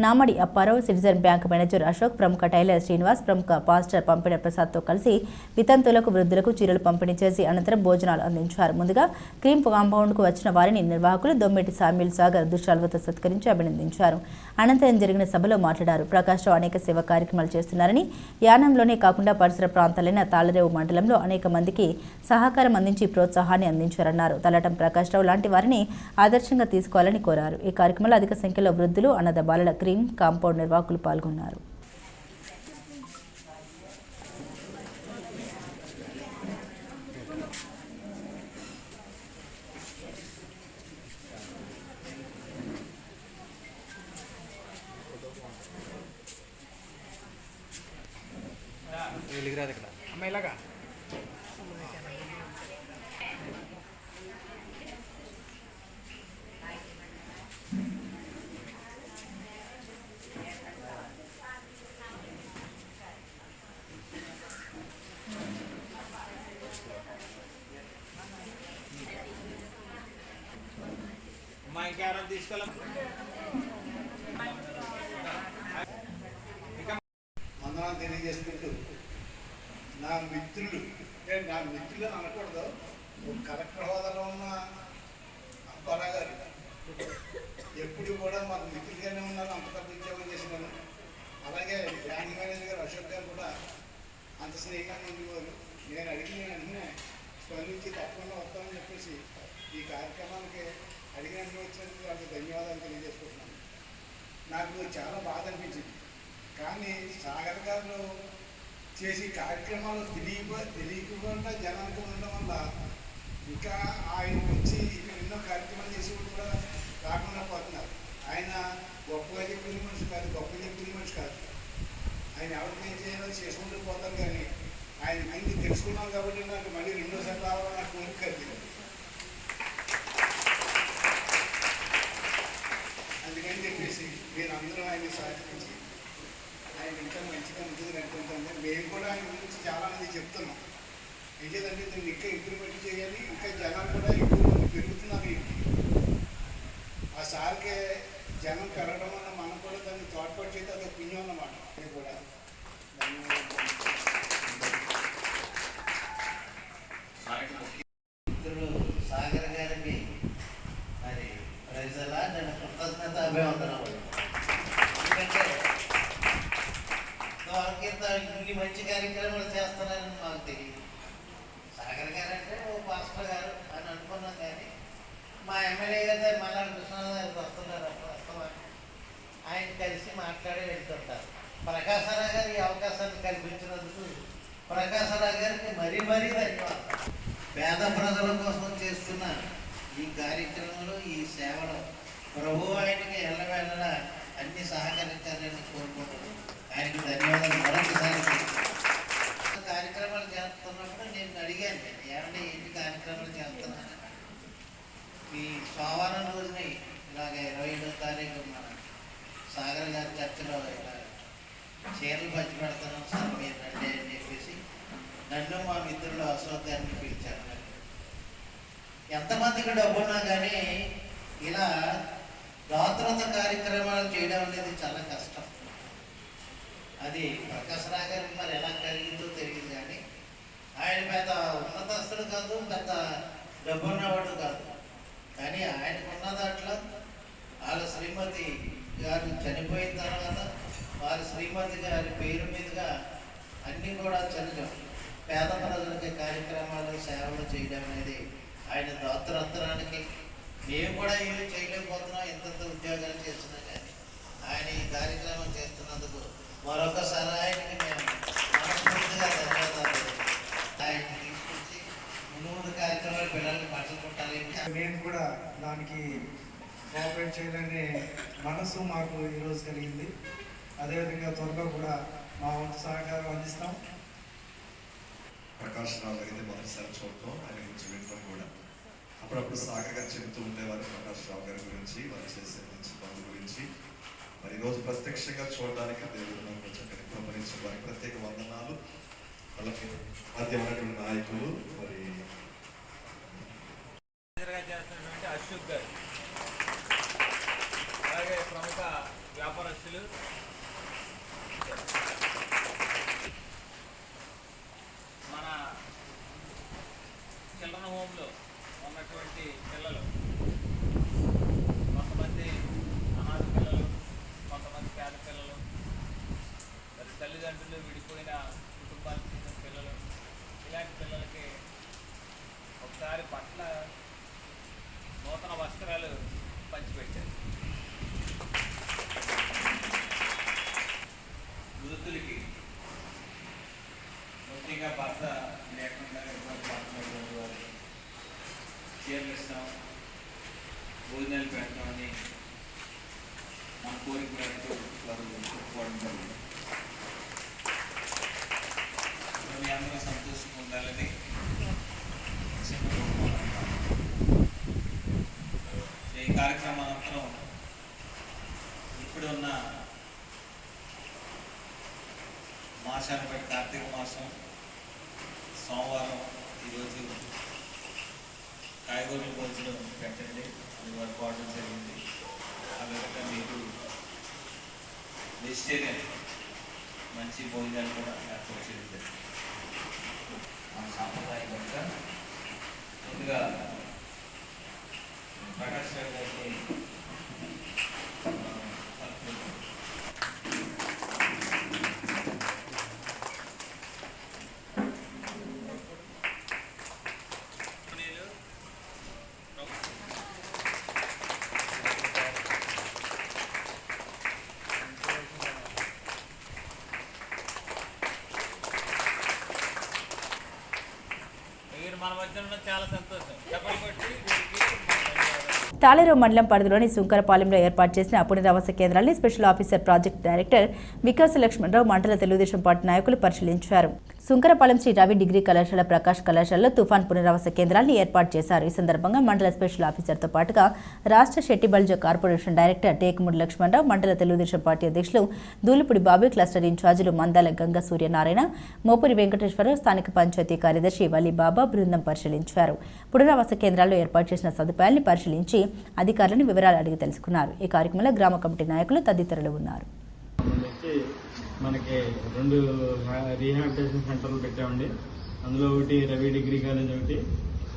Namadi Apparao, citizen bank manager Ashok, ప్రముఖ టైలర్ శ్రీనివాస్, ప్రముఖ పాస్టర్ పంపిణీ ప్రసాద్తో కలిసి వితంతులకు వృద్ధులకు చీరలు పంపిణీ చేసి అనంతరం భోజనాలు అందించారు. ముందుగా క్రీమ్ కాంపౌండ్కు వచ్చిన వారిని నిర్వాహకులు దొమ్మేటి సామ్యూల్ సాగర్ దుశ్శాలువతో సత్కరించి అభినందించారు. అనంతరం జరిగిన సభలో మాట్లాడారు. ప్రకాష్ రావు అనేక సేవా కార్యక్రమాలు చేస్తున్నారని, యానంలోనే కాకుండా పరిసర ప్రాంతాలైన తాళరేవు మండలంలో అనేక మందికి సహకారం అందించి ప్రోత్సాహాన్ని అందించారన్నారు. తలాటం ప్రకాష్ రావు లాంటి వారిని ఆదర్శంగా తీసుకోవాలని కోరారు. ఈ కార్యక్రమంలో అధిక సంఖ్యలో వృద్ధులు, అనాథ బాలల క్రీమ్ కాంపౌండ్ నిర్వాహకులు పాల్గొన్నారు. వందనాలు తెలియజేసుకుంటూ నా మిత్రులు అనకూడదు, కలెక్టర్ హోదాలో ఉన్న అప్పారా గారు ఎప్పుడు కూడా మాకు మిత్రులుగానే ఉన్నారు, అంత తప్ప ఉద్యోగం చేసినాను. అలాగే బ్యాంక్ మేనేజర్ గారు అశోక్ గారు కూడా అంత స్నేహంగా ఉండేవారు. నేను అడిగిన వెంటనే స్పందించి తప్పకుండా వస్తామని చెప్పేసి ఈ కార్యక్రమానికి అడిగిన వచ్చినందుకు వాళ్ళకి ధన్యవాదాలు తెలియజేసుకుంటున్నాను. నాకు చాలా బాధ అనిపించింది, కానీ సాగర్ గారు చేసి కార్యక్రమాలు తెలియకుండా జనానికి ఉండడం వల్ల ఇంకా ఆయన వచ్చి ఇక్కడ ఎన్నో కార్యక్రమాలు చేసి కూడా రాకుండా పోతున్నారు. ఆయన గొప్పగా చెప్పిన మనిషి కాదు, గొప్ప చెప్పిన మనిషి కాదు. ఆయన ఎవరికి ఏం చేయాలో చేసుకుంటూ పోతారు, కానీ ఆయన గురించి తెలుసుకున్నాం కాబట్టి నాకు మళ్ళీ రెండోసారి రావాలని నాకు కోరిక కలిగింది. అందుకని చెప్పేసి మీరు అందరూ ఆయన్ని సహకరించి ఆయన ఇంకా మంచిగా ఉంటుంది అనుకుంటుంది. మేము కూడా ఆయన గురించి చాలామంది చెప్తున్నాం. ఏంటంటే దీన్ని ఇంకా ఇంప్రూవ్మెంట్ చేయాలి, ఇంకా జనాలు కూడా ఎక్కువ మంది పెరుగుతున్నారు. ఆ సార్కే జనం పెరగడం వల్ల మనం కూడా దాన్ని తోడ్పాటు చేస్తే అది పుణ్యం అన్నమాట. అది కూడా సాగర్ గారికి మరి ప్రజలా నేను కృతజ్ఞత అభివందనలు. ఎందుకంటే ఇన్ని మంచి కార్యక్రమాలు చేస్తున్నారని మాకు తెలియదు. సాగర్ గారు అంటే ఓ పాస్టర్ గారు అని అనుకున్నాం, కానీ మా ఎమ్మెల్యే గారు మళ్ళా కృష్ణారావు గారికి వస్తున్నారు. వస్తామని ఆయన కలిసి మాట్లాడి వెళ్తుంటారు. ప్రకాశరావు గారు ఈ అవకాశాన్ని కల్పించినందుకు ప్రకాశరావు గారికి మరీ ధన్యవాదాలు. పేద ప్రజల కోసం చేస్తున్న ఈ కార్యక్రమంలో, ఈ సేవలో ప్రభు ఆయనకి ఎల్లవేళలా అన్ని సహకరించాలని కోరుకుంటున్నాను. ఆయనకి ధన్యవాదాలు మరొకసారి. కార్యక్రమాలు చేస్తున్నప్పుడు నేను అడిగాను, ఏమంటే ఎన్ని కార్యక్రమాలు చేస్తున్నాను. ఈ సోమవారం రోజుని ఇలాగ 27వ తారీఖు మన సాగర్ గారి చర్చలో ఇలా చీరలు పంచి పెడతాను సార్ మీరు రండి అని చెప్పేసి నన్ను మా మిత్రులు అశోక్ గారిని పిలిచారు. ఎంతమందికి డబ్బున్నా కానీ ఇలా దాతృత కార్యక్రమాలు చేయడం అనేది చాలా కష్టం. అది ప్రకాశరావు గారికి మరి ఎలా కలిగిందో తెలియదు, కానీ ఆయన పెద్ద ఉన్నతస్తుడు కాదు, పెద్ద డబ్బున్నవాడు కాదు. కానీ ఆయనకున్న దాంట్లో వాళ్ళ శ్రీమతి గారు చనిపోయిన తర్వాత వారి శ్రీమతి గారి పేరు మీదుగా అన్నీ కూడా పేద ప్రజలకి కార్యక్రమాలు సేవలు చేయడం అనేది ఆయన దోత్తరంతరానికి. మేము కూడా ఏమి చేయలేకపోతున్నాం, ఇంతంత ఉద్యోగాలు చేస్తున్నా కానీ ఆయన ఈ కార్యక్రమం చేస్తున్నందుకు మరొకసారి ఆయనకి మేము మనస్ఫూర్తిగా ధన్యవాదాలు. ఆయన తీసుకొచ్చి ముందు కార్యక్రమాలు పిల్లల్ని పంచుకుంటారు. నేను కూడా దానికి కోఆపరేట్ చేయాలనే మనసు మాకు ఈరోజు కలిగింది. అదేవిధంగా త్వరలో కూడా మా వంతు సహకారం అందిస్తాం. ప్రకాష్ రావు గారి మొదటిసారి చూడటం, ఆయన గురించి వినడం కూడా అప్పుడప్పుడు సాగర్ గారు చెబుతూ ఉండేవారు ప్రకాష్ రావు గారి గురించి, వారు చేసే మంచి పనుల గురించి. మరి ఈరోజు ప్రత్యక్షంగా చూడడానికి దేవుడు నాకు చక్కని కృపణించిన వారికి ప్రత్యేక వందనాలు. వాళ్ళకి మధ్య ఉన్నటువంటి నాయకులు మరి చేస్తున్నటువంటి అశోక్ గారు, అలాగే ప్రముఖ వ్యాపారస్తులు మన చిల్డ్రన్ హోమ్లో ఉన్నటువంటి పిల్లలు, కొంతమంది అనాథ పిల్లలు, కొంతమంది పేద పిల్లలు, మరి తల్లిదండ్రులు విడిపోయిన కుటుంబానికి చెందిన పిల్లలు, ఇలాంటి పిల్లలకి ఒకసారి పట్ల నూతన వస్త్రాలు పంచిపెట్టారు. వృద్ధులకి ముఖ్యంగా భర్త లేకుండా పడుతున్నటువంటి వారు చీరలు ఇస్తాం, భోజనాలు పెడతామని మన కోరిక మేరకు వారు చెప్పుకోవడం జరిగింది. మీ అందరూ సంతోషంగా ఉండాలని ఈ కార్యక్రమం అనంతరం ఇప్పుడు ఉన్న మాసాన్ని బట్టి కార్తీక మాసం సోమవారం ఈరోజు కాయగూరల భోజనం పెట్టండి అని వారు కోరడం జరిగింది. ఆ విధంగా మీకు వెజిటేరియన్ మంచి భోజనాలు కూడా ఏర్పాటు చేయడం జరిగింది. మన సాంప్రదాయకంగా ముందుగా ప్రకాష్ రావు గారికి మన మధ్య ఉన్న చాలా సంతోషం. చెప్పలు కొట్టి తాళేరు మండలం పరిధిలోని సుంకరపాలెంలో ఏర్పాటు చేసిన పునరావాస కేంద్రాన్ని special officer project director Vikas Lakshmanarao మండల తెలుగుదేశం పార్టీ నాయకులు పరిశీలించారు. సుంకరపాలెం శ్రీ రవి డిగ్రీ కళాశాల, ప్రకాష్ కళాశాలలో తుఫాన్ పునరావాస కేంద్రాన్ని ఏర్పాటు చేశారు. ఈ సందర్భంగా మండల స్పెషల్ ఆఫీసర్తో పాటుగా రాష్ట్ర శెట్టి బల్జ కార్పొరేషన్ డైరెక్టర్ టేకుమూడి లక్ష్మణరావు, మండల తెలుగుదేశం పార్టీ అధ్యక్షులు దూలిపూడి బాబు, క్లస్టర్ ఇన్ఛార్జీలు మందాల గంగ సూర్యనారాయణ, మోపురి వెంకటేశ్వరరావు, స్థానిక పంచాయతీ కార్యదర్శి వలి బాబా బృందం పరిశీలించారు. పునరావాస కేంద్రాల్లో ఏర్పాటు చేసిన సదుపాయాన్ని పరిశీలించి అధికారులను వివరాలు అడిగి తెలుసుకున్నారు. ఈ కార్యక్రమంలో గ్రామ కమిటీ నాయకులు తదితరులు ఉన్నారు. మనకి 2 రీహాబిలిటేషన్ సెంటర్లు పెట్టామండి. అందులో ఒకటి రవి డిగ్రీ కాలేజ్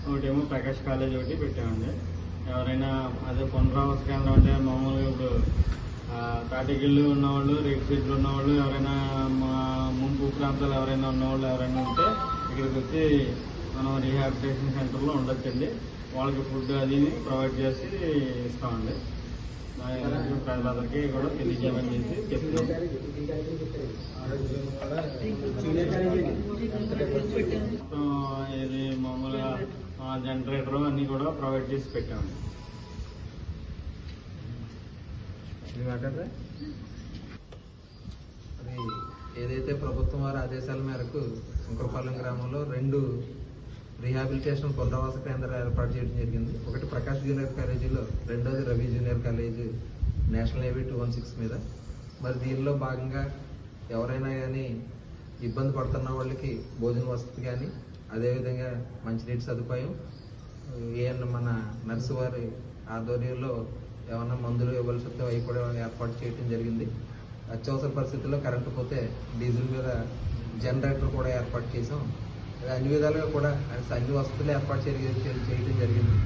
ఒకటేమో ప్రకాష్ కాలేజ్ ఒకటి పెట్టామండి. ఎవరైనా అదే పునరావాస కేంద్రం అంటే మామూలుగా ఇప్పుడు తాటిగిళ్ళు ఉన్నవాళ్ళు, రేపు షెడ్లు ఉన్నవాళ్ళు, ఎవరైనా ముంపు ప్రాంతాలు ఎవరైనా ఉన్నవాళ్ళు ఎవరైనా ఉంటే ఇక్కడికి వచ్చి మనం రీహాబిలిటేషన్ సెంటర్లో ఉండొచ్చండి. వాళ్ళకి ఫుడ్ అది ప్రొవైడ్ చేసి ఇస్తామండి. ప్రజలందరికీ కూడా తెలియజేయమని చేసి చెప్తున్నాం. ఇది మామూలుగా జనరేటర్ అన్నీ కూడా ప్రొవైడ్ చేసి పెట్టామండి. అది ఏదైతే ప్రభుత్వం వారి ఆదేశాల మేరకు శంకరపాలెం గ్రామంలో 2 రీహాబిలిటేషన్ పునరావాస కేంద్రాలు ఏర్పాటు చేయడం జరిగింది. ఒకటి ప్రకాష్ జూనియర్ కాలేజీలో, రెండోది Ravi junior college national highway 216 మీద. మరి దీనిలో భాగంగా ఎవరైనా కానీ ఇబ్బంది పడుతున్న వాళ్ళకి భోజన వసతి కానీ, అదేవిధంగా మంచినీటి సదుపాయం, మన నర్సు వారి ఆధ్వర్యంలో ఏమన్నా మందులు ఇవ్వాల్సి వస్తే అవి కూడా ఏర్పాటు చేయడం జరిగింది. అత్యవసర పరిస్థితుల్లో కరెంటు పోతే డీజిల్ మీద జనరేటర్ కూడా ఏర్పాటు చేసాం. అన్ని విధాలుగా కూడా అన్ని వసతులు ఏర్పాటు చేయడం జరిగింది.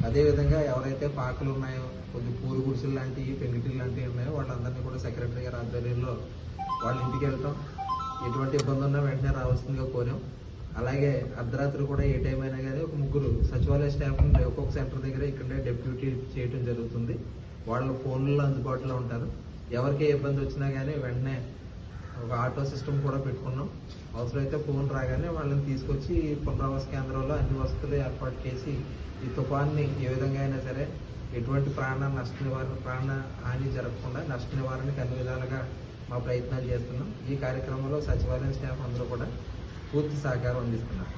అదేవిధంగా ఎవరైతే పాకలు ఉన్నాయో, కొద్ది పూరు గుడిసెలు లాంటివి, పెంగిటిలు లాంటివి ఉన్నాయో వాళ్ళందరినీ కూడా సెక్రటరీ గారి ఆధ్వర్యంలో వాళ్ళ ఇంటికి వెళ్తాం. ఎటువంటి ఇబ్బంది ఉన్నా వెంటనే రావాల్సిందిగా కోరాం. అలాగే అర్ధరాత్రి కూడా ఏ టైం అయినా కానీ ఒక 3 సచివాలయ స్టాఫ్ని ఒక్కొక్క సెంటర్ దగ్గర ఇక్కడే డెప్యూటీ చేయడం జరుగుతుంది. వాళ్ళు ఫోన్లలో అందుబాటులో ఉంటారు. ఎవరికి ఇబ్బంది వచ్చినా కానీ వెంటనే ఒక ఆటో సిస్టమ్ కూడా పెట్టుకున్నాం. అవసరమైతే ఫోన్ రాగానే వాళ్ళని తీసుకొచ్చి పునరావాస కేంద్రంలో అన్ని వసతులు ఏర్పాటు చేసి ఈ తుఫాన్ని ఏ విధంగా అయినా సరే ఎటువంటి ప్రాణ హాని జరగకుండా నష్ట నివారణకి అన్ని విధాలుగా మా ప్రయత్నాలు చేస్తున్నాం. ఈ కార్యక్రమంలో సచివాలయం స్టాఫ్ అందరూ కూడా పూర్తి సహకారం అందిస్తున్నారు.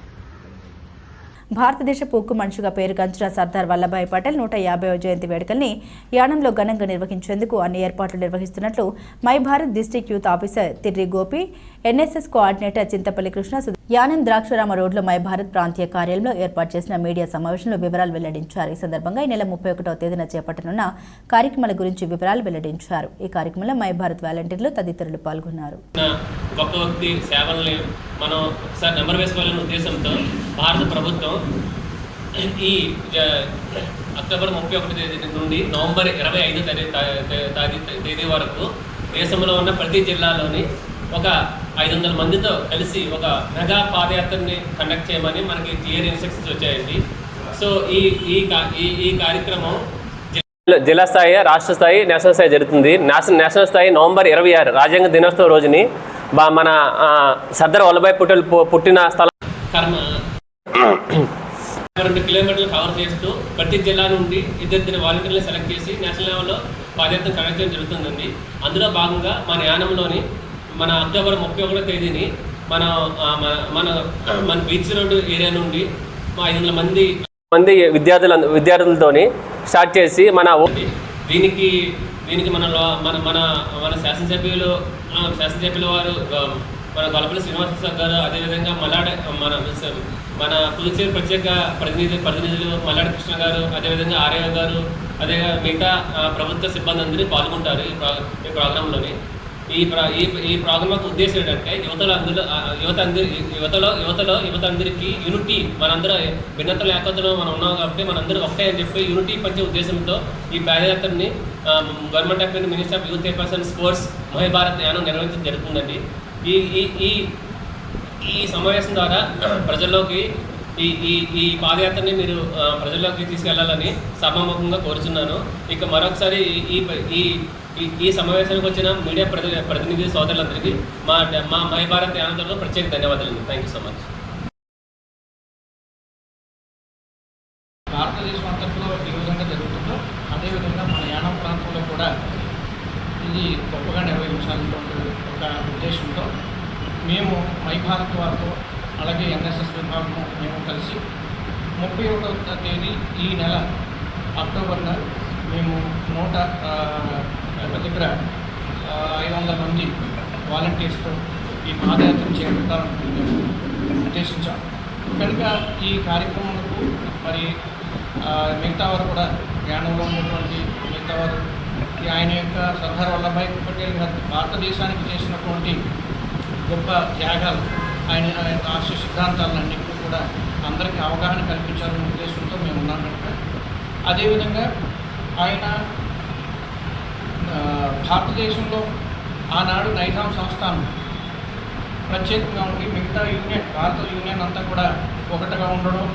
భారతదేశ ఉక్కు మనిషిగా పేరుగాంచిన సర్దార్ వల్లభాయ్ పటేల్ 150వ జయంతి వేడుకల్ని యానంలో ఘనంగా నిర్వహించేందుకు అన్ని ఏర్పాట్లు నిర్వహిస్తున్నట్లు My Bharat district youth officer Tirri Gopi, NSS coordinator Chintapalli Krishna Yanam Draksharama రోడ్లో మై భారత్ ప్రాంతీయ కార్యాలయంలో ఏర్పాటు చేసిన మీడియా సమావేశంలో వివరాలు వెల్లడించారు. ఈ సందర్భంగా ఈ నెల 31వ తేదీన చేపట్టనున్న కార్యక్రమాల గురించి వివరాలు వెల్లడించారు. ఈ కార్యక్రమంలో మై భారత్ వాలంటీర్లు తదితరులు పాల్గొన్నారు. గొప్ప వ్యక్తి సేవల్ని మనం ఒకసారి నెంబర్ వేసుకోవాలనే ఉద్దేశంతో భారత ప్రభుత్వం ఈ అక్టోబర్ 31 తేదీ నుండి నవంబర్ 25 తేదీ వరకు దేశంలో ఉన్న ప్రతి జిల్లాలోని ఒక 500 మందితో కలిసి ఒక మెగా పాదయాత్రని కండక్ట్ చేయమని మనకి క్లియర్ ఇన్స్ట్రక్షన్స్ వచ్చాయండి. సో ఈ కార్యక్రమం జిల్లా స్థాయి, రాష్ట్ర స్థాయి, నేషనల్ స్థాయి జరుగుతుంది. నేషనల్ స్థాయి నవంబర్ 26 రాజ్యాంగ దినోత్సవం రోజుని మన సర్దార్ వల్లభాయ్ పటేల్ పుట్టిన స్థలం 2 కిలోమీటర్లు కవర్ చేస్తూ ప్రతి జిల్లా నుండి 2 వాలంటీర్లు సెలెక్ట్ చేసి నేషనల్ లెవెల్లో పాదయాత్ర కండక్ట్ చేయడం జరుగుతుందండి. అందులో భాగంగా మన యానంలోని మన అక్టోబర్ 31వ తేదీని మన బీచ్ రోడ్డు ఏరియా నుండి 500 మంది విద్యార్థులతోని స్టార్ట్ చేసి దీనికి మన శాసనసభ్యులు వారు మన గొల్లపల్లి శ్రీనివాస గారు, అదేవిధంగా మన పుదుచ్చేరి ప్రత్యేక ప్రతినిధులు మల్లాడి కృష్ణ గారు, అదేవిధంగా ఆర్య గారు, అదే మిగతా ప్రభుత్వ సిబ్బంది అందరూ పాల్గొంటారు ఈ ప్రోగ్రాంలోని. ఈ ప్రోగ్రామ్ ఉద్దేశం ఏంటంటే యువత అందరికీ యూనిటీ, మనందరూ భిన్నతలు ఏకతలో మనం ఉన్నాం కాబట్టి మనందరూ ఒకటే అని చెప్పి యూనిటీ పంచే ఉద్దేశంతో ఈ పాదయాత్రని government of India minister of youth affairs and sports My Bharat Yanam నిర్వహించడం జరుగుతుందండి. ఈ సమావేశం ద్వారా ప్రజల్లోకి ఈ పాదయాత్రని మీరు ప్రజల్లోకి తీసుకెళ్లాలని సభాముఖంగా కోరుచున్నాను. ఇక మరొకసారి ఈ సమావేశానికి వచ్చిన మీడియా ప్రతినిధి సోదరులందరికీ మా మై భారత్ యానంలో ప్రత్యేక ధన్యవాదాలు. Thank you so much. భారతదేశం అంతట్లో ఏ విధంగా జరుగుతుందో అదేవిధంగా మన యానం ప్రాంతంలో కూడా ఇది గొప్పగా నిర్వహించాలన్నటువంటి ఒక ఉద్దేశంతో మేము మై భారత్ వారితో అలాగే ఎన్ఎస్ఎస్ విభాగం మేము కలిసి 31వ తేదీ ఈ నెల అక్టోబర్న మేము దగ్గర 500 మంది వాలంటీర్స్తో ఈ పాదయాత్ర చేపట్టాలని మేము ఉద్దేశించాం. కనుక ఈ కార్యక్రమంలో మరి మిగతా వారు కూడా యానంలో ఉన్నటువంటి మిగతా వారు ఆయన యొక్క సర్దార్ వల్లభాయ్ పటేల్ గారు భారతదేశానికి చేసినటువంటి గొప్ప త్యాగాలు, ఆయన ఆశయ సిద్ధాంతాలన్నింటినీ కూడా అందరికీ అవగాహన కల్పించాలనే ఉద్దేశంతో మేము ఉన్నాం. కనుక అదేవిధంగా ఆయన భారతదేశంలో ఆనాడు నైజాం సంస్థానం ప్రత్యేకంగా ఉండి మిగతా భారత యూనియన్ అంతా కూడా ఒకటిగా ఉండడం,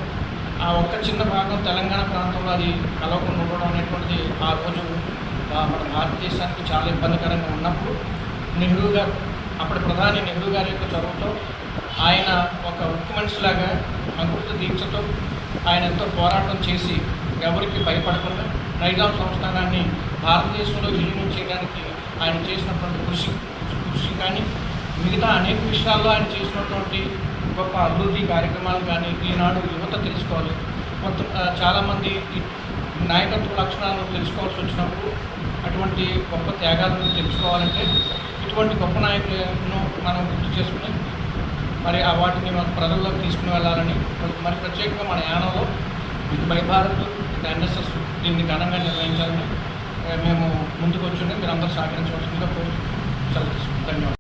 ఆ ఒక్క చిన్న భాగం తెలంగాణ ప్రాంతంలో అది కలవకుండా ఉండడం అనేటువంటిది ఆ రోజు మన భారతదేశానికి చాలా ఇబ్బందికరంగా ఉన్నప్పుడు నెహ్రూ గారు, అప్పటి ప్రధాని నెహ్రూ గారి యొక్క చొరవతో ఆయన ఒక ఉక్కు మనిషిలాగా అంకుత దీక్షతో ఆయన ఎంతో పోరాటం చేసి ఎవరికి భయపడకుండా నైజాం సంస్థానాన్ని భారతదేశంలో విలీనం చేయడానికి ఆయన చేసినటువంటి కృషి కానీ మిగతా అనేక విషయాల్లో ఆయన చేసినటువంటి గొప్ప అభివృద్ధి కార్యక్రమాలు కానీ ఈనాడు యువత తెలుసుకోవాలి. చాలామంది నాయకత్వ లక్షణాలను తెలుసుకోవాల్సి వచ్చినప్పుడు అటువంటి గొప్ప త్యాగాలను తెలుసుకోవాలంటే ఇటువంటి గొప్ప నాయకులను మనం గుర్తు చేసుకుని మరి వాటిని మన ప్రజల్లోకి తీసుకుని వెళ్ళాలని మరి ప్రత్యేకంగా మన యానంలో మై భారత్ ఎన్ఎస్ఎస్ దీన్ని ఘనంగా నిర్వహించాలని మేము ముందుకు వచ్చి మీరు అందరూ సహకరించవలసిందిగా ధన్యవాదాలు.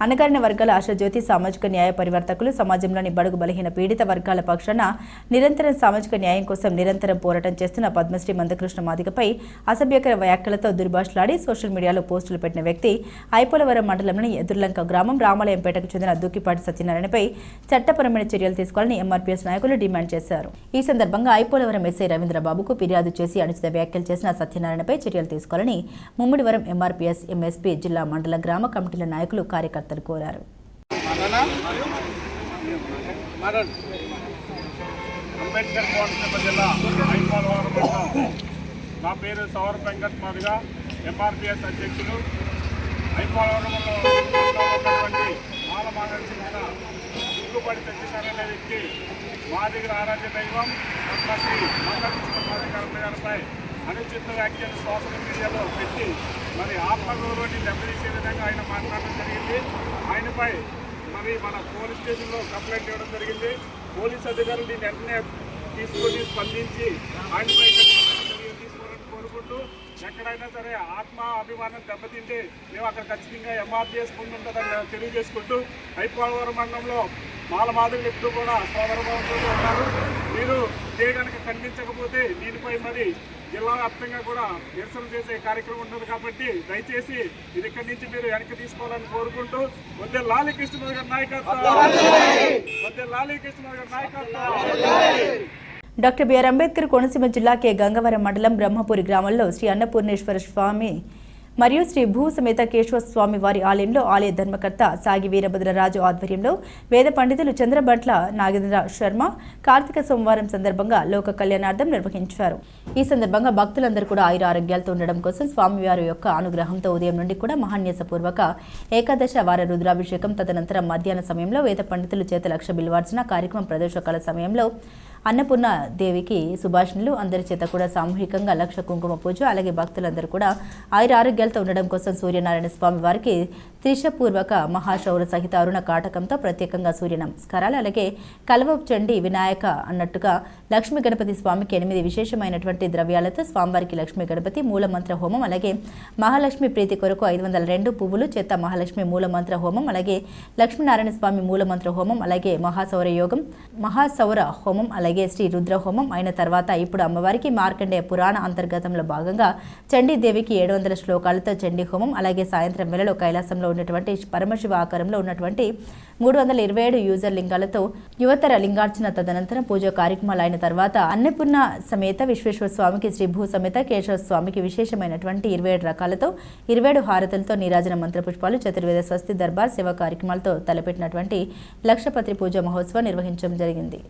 అణగారిన వర్గాల ఆశాజ్యోతి సామాజిక న్యాయ పరివర్తకులు సమాజంలోని బడుగు బలహీన పీడిత వర్గాల పక్షాన నిరంతరం సామాజిక న్యాయం కోసం నిరంతరం పోరాటం చేస్తున్న పద్మశ్రీ మందకృష్ణ మాదిగపై అసభ్యకర వ్యాఖ్యలతో దుర్భాషలాడి సోషల్ మీడియాలో పోస్టులు పెట్టిన వ్యక్తి ఐపోలవరం మండలంలోని ఎదుర్లంక గ్రామం రామాలయంపేటకు చెందిన దుక్కిపాటి సత్యనారాయణపై చట్టపరమైన చర్యలు తీసుకోవాలని ఎంఆర్పీఎస్ నాయకులు డిమాండ్ చేశారు. ఈ సందర్భంగా ఐపోలవరం ఎస్ఐ రవీంద్రబాబుకు ఫిర్యాదు చేసి అనుచిత వ్యాఖ్యలు చేసిన సత్యనారాయణపై చర్యలు తీసుకోవాలని ముమ్మిడివరం ఎంఆర్పీఎస్ ఎంఎస్పీ జిల్లా మండల గ్రామ కమిటీల నాయకులు కార్యకర్తలు కోరారు. అంబేద్కర్ కోనసీమ జిల్లా ఐపోలవరం మండలం. నా పేరు సౌర వెంకట్ మాదిగ, ఎంఆర్పీఎస్ అధ్యక్షులు. ఐపోలవరంలో ఉన్నటువంటి మాలమాగడికి చెందిన దుక్కుపాటి సత్యనారాయణ వ్యక్తి మాదిగల ఆరాధ్య దైవం పద్మశ్రీ మందకృష్ణ మాదిగ గారిపై అనుచిత వ్యాఖ్యలు సోషల్ మీడియాలో పెట్టి మరి ఆత్మగౌరవాన్ని దెబ్బతీసే విధంగా ఆయన మాట్లాడడం జరిగింది. ఆయనపై మరి మన పోలీస్ స్టేషన్లో కంప్లైంట్ ఇవ్వడం జరిగింది. పోలీస్ అధికారులు దీన్ని వెంటనే తీసుకొని స్పందించి ఆయనపై చర్యలు తీసుకోవాలని కోరుకుంటూ, ఎక్కడైనా సరే ఆత్మ అభిమానం దెబ్బతింటే మేము అక్కడ ఖచ్చితంగా ఎంఆర్పీఎస్ ముందుంటుందని తెలియజేసుకుంటూ, ఐపోలవరం మండలంలో మాలమాదిగలు ఎప్పుడు కూడా సోదరభావంతో ఉన్నారు. మీరు ఇదే కనుక ఖండించకపోతే దీనిపై మరి జిల్లా వ్యాప్తంగా కూడా నిరసన చేసే కార్యక్రమం ఉంటుంది కాబట్టి దయచేసి ఇది ఇక్కడి నుంచి మీరు వెనక్కి తీసుకోవాలని కోరుకుంటూ, వద్దే లాలి కృష్ణమాదిగ గారి నాయకత్వం, వద్దే లాలి కృష్ణమాదిగ గారి నాయకత్వం. డాక్టర్ బిఆర్ అంబేద్కర్ కోనసీమ జిల్లా కె గంగవరం మండలం బ్రహ్మపురి గ్రామంలో శ్రీ అన్నపూర్ణేశ్వర స్వామి మరియు శ్రీ భూ సమేత కేశవ స్వామి వారి ఆలయంలో ఆలయ ధర్మకర్త సాగి వీరభద్రరాజు ఆధ్వర్యంలో వేద పండితులు చంద్రబంట్ల నాగేంద్ర శర్మ కార్తీక సోమవారం సందర్భంగా లోక కళ్యాణార్థం నిర్వహించారు. ఈ సందర్భంగా భక్తులందరూ కూడా ఆయుర ఆరోగ్యాలతో ఉండడం కోసం స్వామివారి యొక్క అనుగ్రహంతో ఉదయం నుండి కూడా మహాన్యాసపూర్వక ఏకాదశ వార రుద్రాభిషేకం, తదనంతరం మధ్యాహ్న సమయంలో వేద పండితులు చేత లక్ష బిల్వార్చన కార్యక్రమం, ప్రదోషకాల సమయంలో అన్నపూర్ణ దేవికి సుభాషణలు, అందరి చేత కూడా సామూహికంగా లక్ష కుంకుమ పూజ, అలాగే భక్తులందరూ కూడా ఆయుర ఆరోగ్యాలతో ఉండడం కోసం సూర్యనారాయణ స్వామి వారికి త్రిశపూర్వక మహాశౌర సహిత అరుణ కాటకంతో ప్రత్యేకంగా సూర్య నమస్కారాలు, అలాగే కలవ చండి వినాయక అన్నట్టుగా లక్ష్మీ గణపతి స్వామికి 8 విశేషమైనటువంటి ద్రవ్యాలతో స్వామివారికి లక్ష్మీ గణపతి మూలమంత్ర హోమం, అలాగే మహాలక్ష్మి ప్రీతి కొరకు 502 పువ్వులు చేత మహాలక్ష్మి మూలమంత్ర హోమం, అలాగే లక్ష్మీనారాయణ స్వామి మూలమంత్ర హోమం, అలాగే మహాసౌర హోమం, అలాగే శ్రీ రుద్ర హోమం అయిన తర్వాత ఇప్పుడు అమ్మవారికి మార్కండేయ పురాణ అంతర్గతంలో భాగంగా చండీదేవికి 700 శ్లోకాలతో చండీ హోమం, అలాగే సాయంత్రం వేళలో కైలాసంలో ఉన్నటువంటి పరమశివ ఆకారంలో ఉన్నటువంటి 327 యూజర్ లింగాలతో యువతర లింగార్చన, తదనంతరం పూజా కార్యక్రమాలు అయిన తర్వాత అన్నపూర్ణ సమేత విశ్వేశ్వర స్వామికి, శ్రీ భూ సమేత కేశవ స్వామికి విశేషమైనటువంటి 27 రకాలతో 27 హారతులతో నీరాజన మంత్రపుష్పాలు, చతుర్వేద స్వస్తి దర్బార్ సేవా కార్యక్రమాలతో తలపెట్టినటువంటి లక్షపత్రి పూజ మహోత్సవం నిర్వహించడం జరిగింది.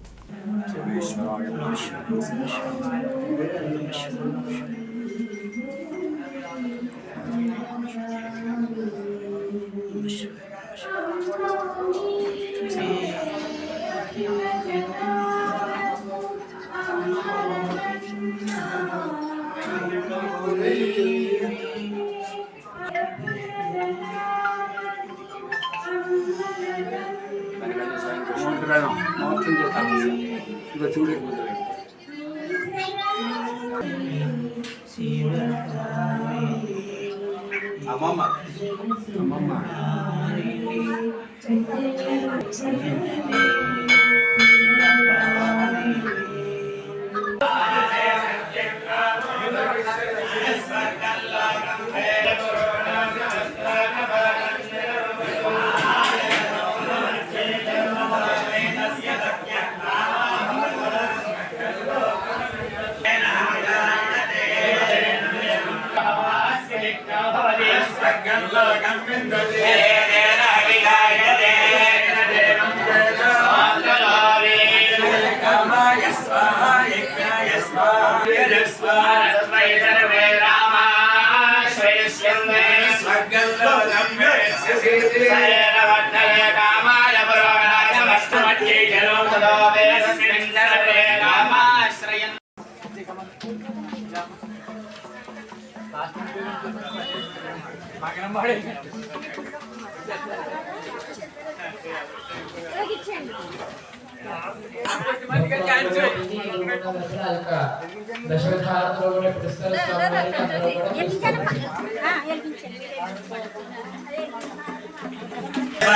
Bye.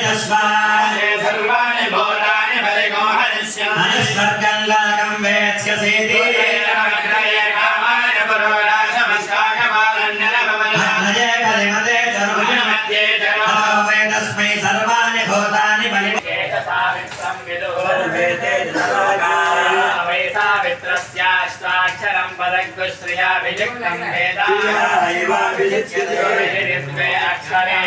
वेदस्वाहे सर्वाणि भूतानि परिगोहनस्य अनुस्वर्गं लोकं वेत्स्यसीति अग्रये कामाय पुरोराशमस्ताकपालन्यनभवनमये परिमते चरुणमध्ये चरो वेदस्मै सर्वाणि भूतानि परिगोहनस्य वेदे वै सावित्रस्याष्टाक्षरं पदग्श्रिया विजिक्तं वेदायवाभिजिच्यते अक्षरे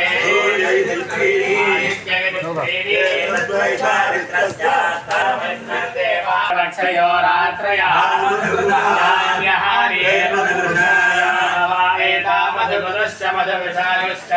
मधुमधुश्च मधुविशालुश्च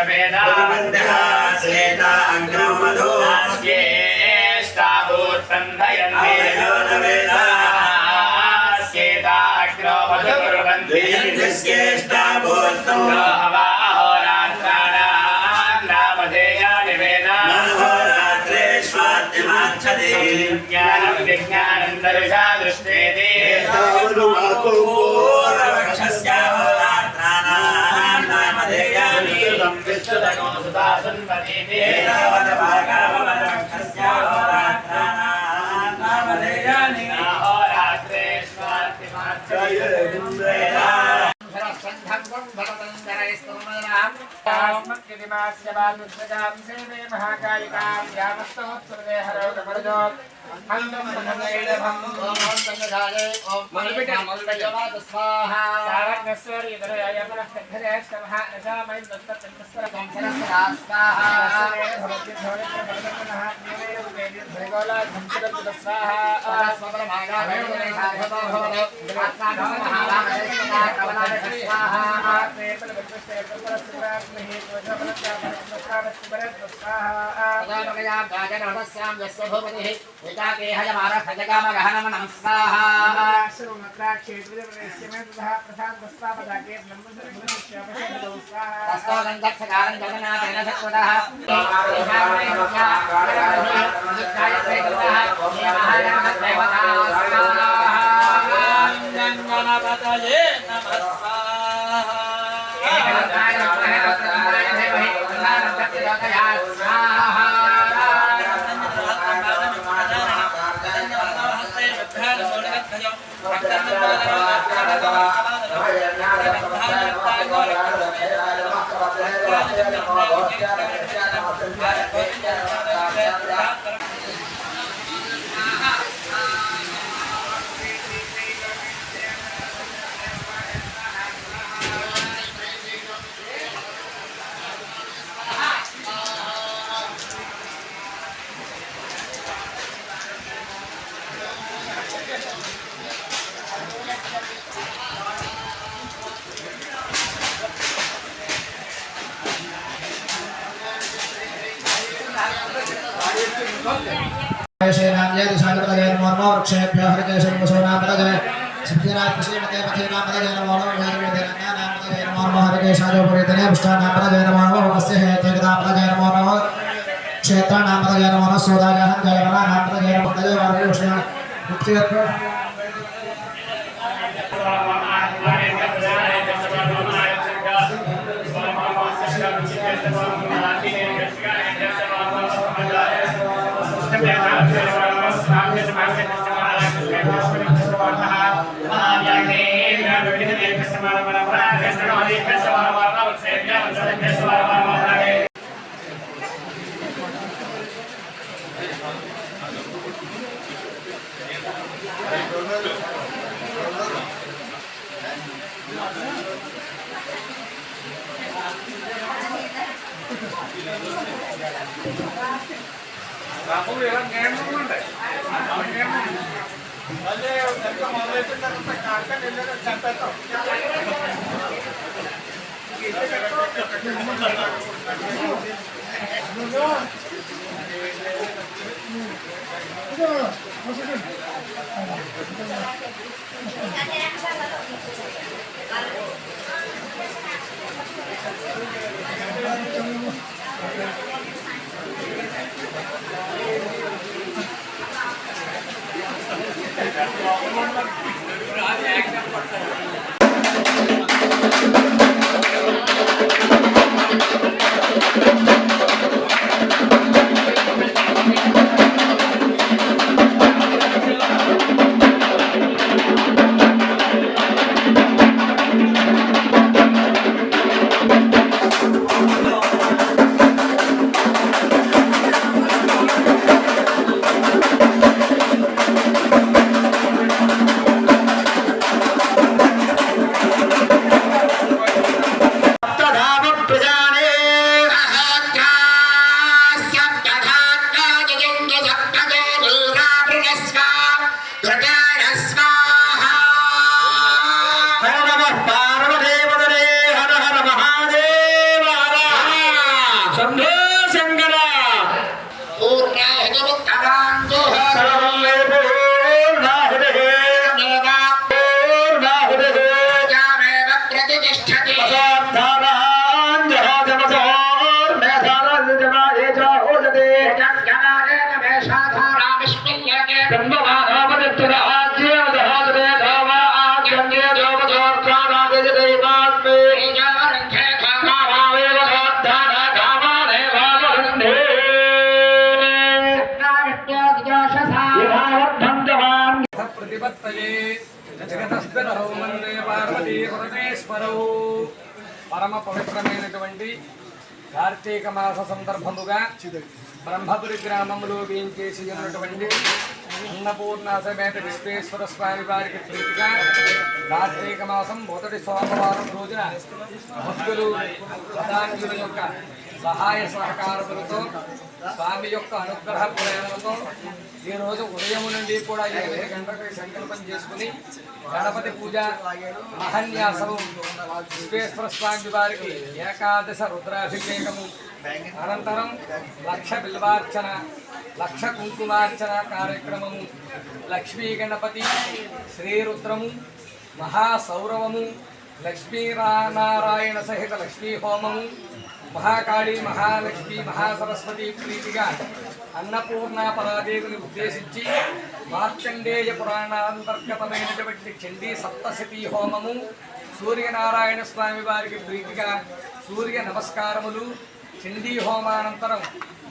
Thank you. తత్పరౌ పరమ పవిత్రమైనటువంటి కార్తీక మాస సందర్భముగా బ్రహ్మపురి గ్రామంలో వేయించేసి ఉన్నటువంటి అన్నపూర్ణ సమేత విశ్వేశ్వర స్వామి వారికి ప్రీతిగా కార్తీక మాసం మొదటి సోమవారం రోజున భక్తులు ప్రధానుల యొక్క సహాయ సహకారములతో స్వామి యొక్క అనుగ్రహ ప్రేరణతో ఈరోజు ఉదయం నుండి కూడా 8 గంటలకు సంకల్పం చేసుకుని గణపతి పూజ మహన్యాసము విశ్వేశ్వర స్వామి వారికి ఏకాదశ రుద్రాభిషేకము అనంతరం 1,00,000 బిల్వార్చన 1,00,000 కుంకుమార్చన కార్యక్రమము లక్ష్మీ గణపతి శ్రీరుద్రము మహాసౌరవము లక్ష్మీనారాయణ సహిత లక్ష్మీ హోమము మహాకాళి మహాలక్ష్మి మహాసరస్వతి ప్రీతిగా అన్నపూర్ణ పరాదేవిని ఉద్దేశించి మార్కండేయ పురాణాంతర్గతమైనటువంటి చండీ సప్తశతీ హోమము సూర్యనారాయణ స్వామి వారికి ప్రీతిగా సూర్య నమస్కారములు చండీ హోమానంతరం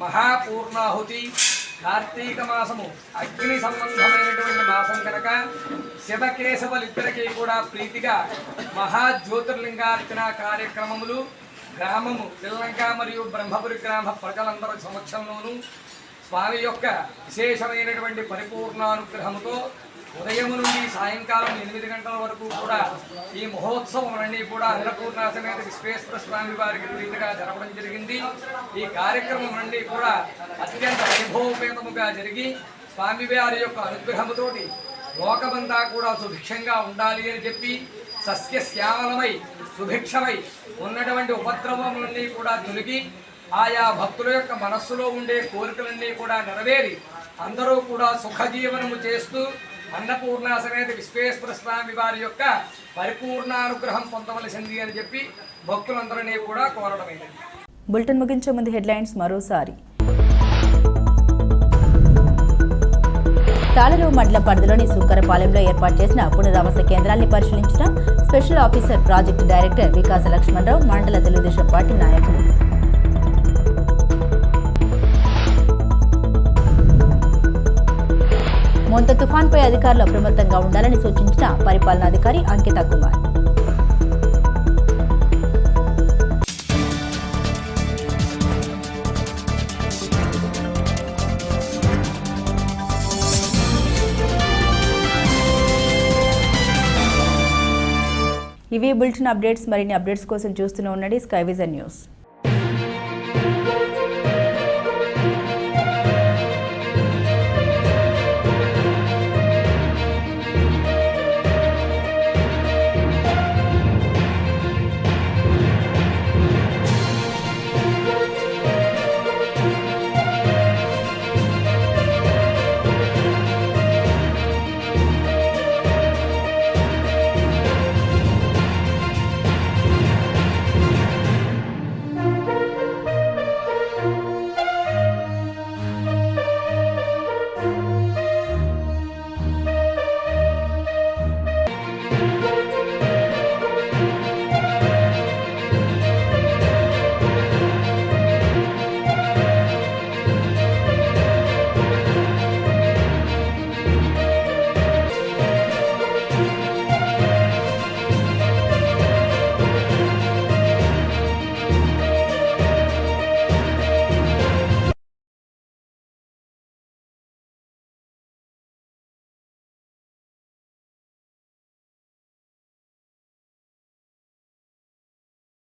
మహాపూర్ణాహుతి కార్తీక మాసము అగ్ని సంబంధమైనటువంటి మాసం కనుక శివకేశవులిద్దరికీ కూడా ప్రీతిగా మహాజ్యోతిర్లింగార్చన కార్యక్రమములు గ్రామము పిల్లంక మరియు బ్రహ్మపురి గ్రామ ప్రజలందరి సమక్షంలోనూ స్వామి యొక్క విశేషమైనటువంటి పరిపూర్ణానుగ్రహముతో ఉదయం నుండి సాయంకాలం 8 గంటల వరకు కూడా ఈ మహోత్సవం అన్నీ కూడా అన్నపూర్ణ సమేత విశ్వేశ్వర స్వామి వారికి ప్రీతిగా జరపడం జరిగింది. ఈ కార్యక్రమం అన్నీ కూడా అత్యంత వైభవపేతముగా జరిగి స్వామివారి యొక్క అనుగ్రహముతోటి లోకమంతా కూడా సుభిక్షంగా ఉండాలి అని చెప్పి సస్యశ్యామలమై సుభిక్షమై ఉన్నటువంటి ఉపద్రవములన్నీ కూడా తొలగి ఆయా భక్తుల యొక్క మనస్సులో ఉండే కోరికలన్నీ కూడా నెరవేరి అందరూ కూడా సుఖజీవనము చేస్తూ అన్నపూర్ణ సమేత విశ్వేశ్వర స్వామి వారి యొక్క పరిపూర్ణానుగ్రహం పొందవలసింది అని చెప్పి భక్తులందరినీ కూడా కోరడమైనది. బులెటిన్ ముగించే ముందు హెడ్లైన్స్ మరోసారి. తాళరేవు మండలం పరిధిలోని సుంకరపాలెంలో ఏర్పాటు చేసిన పునరావాస కేంద్రాన్ని పరిశీలించిన స్పెషల్ ఆఫీసర్ ప్రాజెక్టు డైరెక్టర్ వికాస లక్ష్మణరావు, మండల తెలుగుదేశం పార్టీ నాయకులు. మొంత తుఫాన్పై అధికారులు అప్రమత్తంగా ఉండాలని సూచించిన పరిపాలనాధికారి అంకిత కుమార్. ఇవి బులెటిన్ అప్డేట్స్. మరిన్ని అప్డేట్స్ కోసం చూస్తూనే ఉండండి స్కై విజన్ న్యూస్.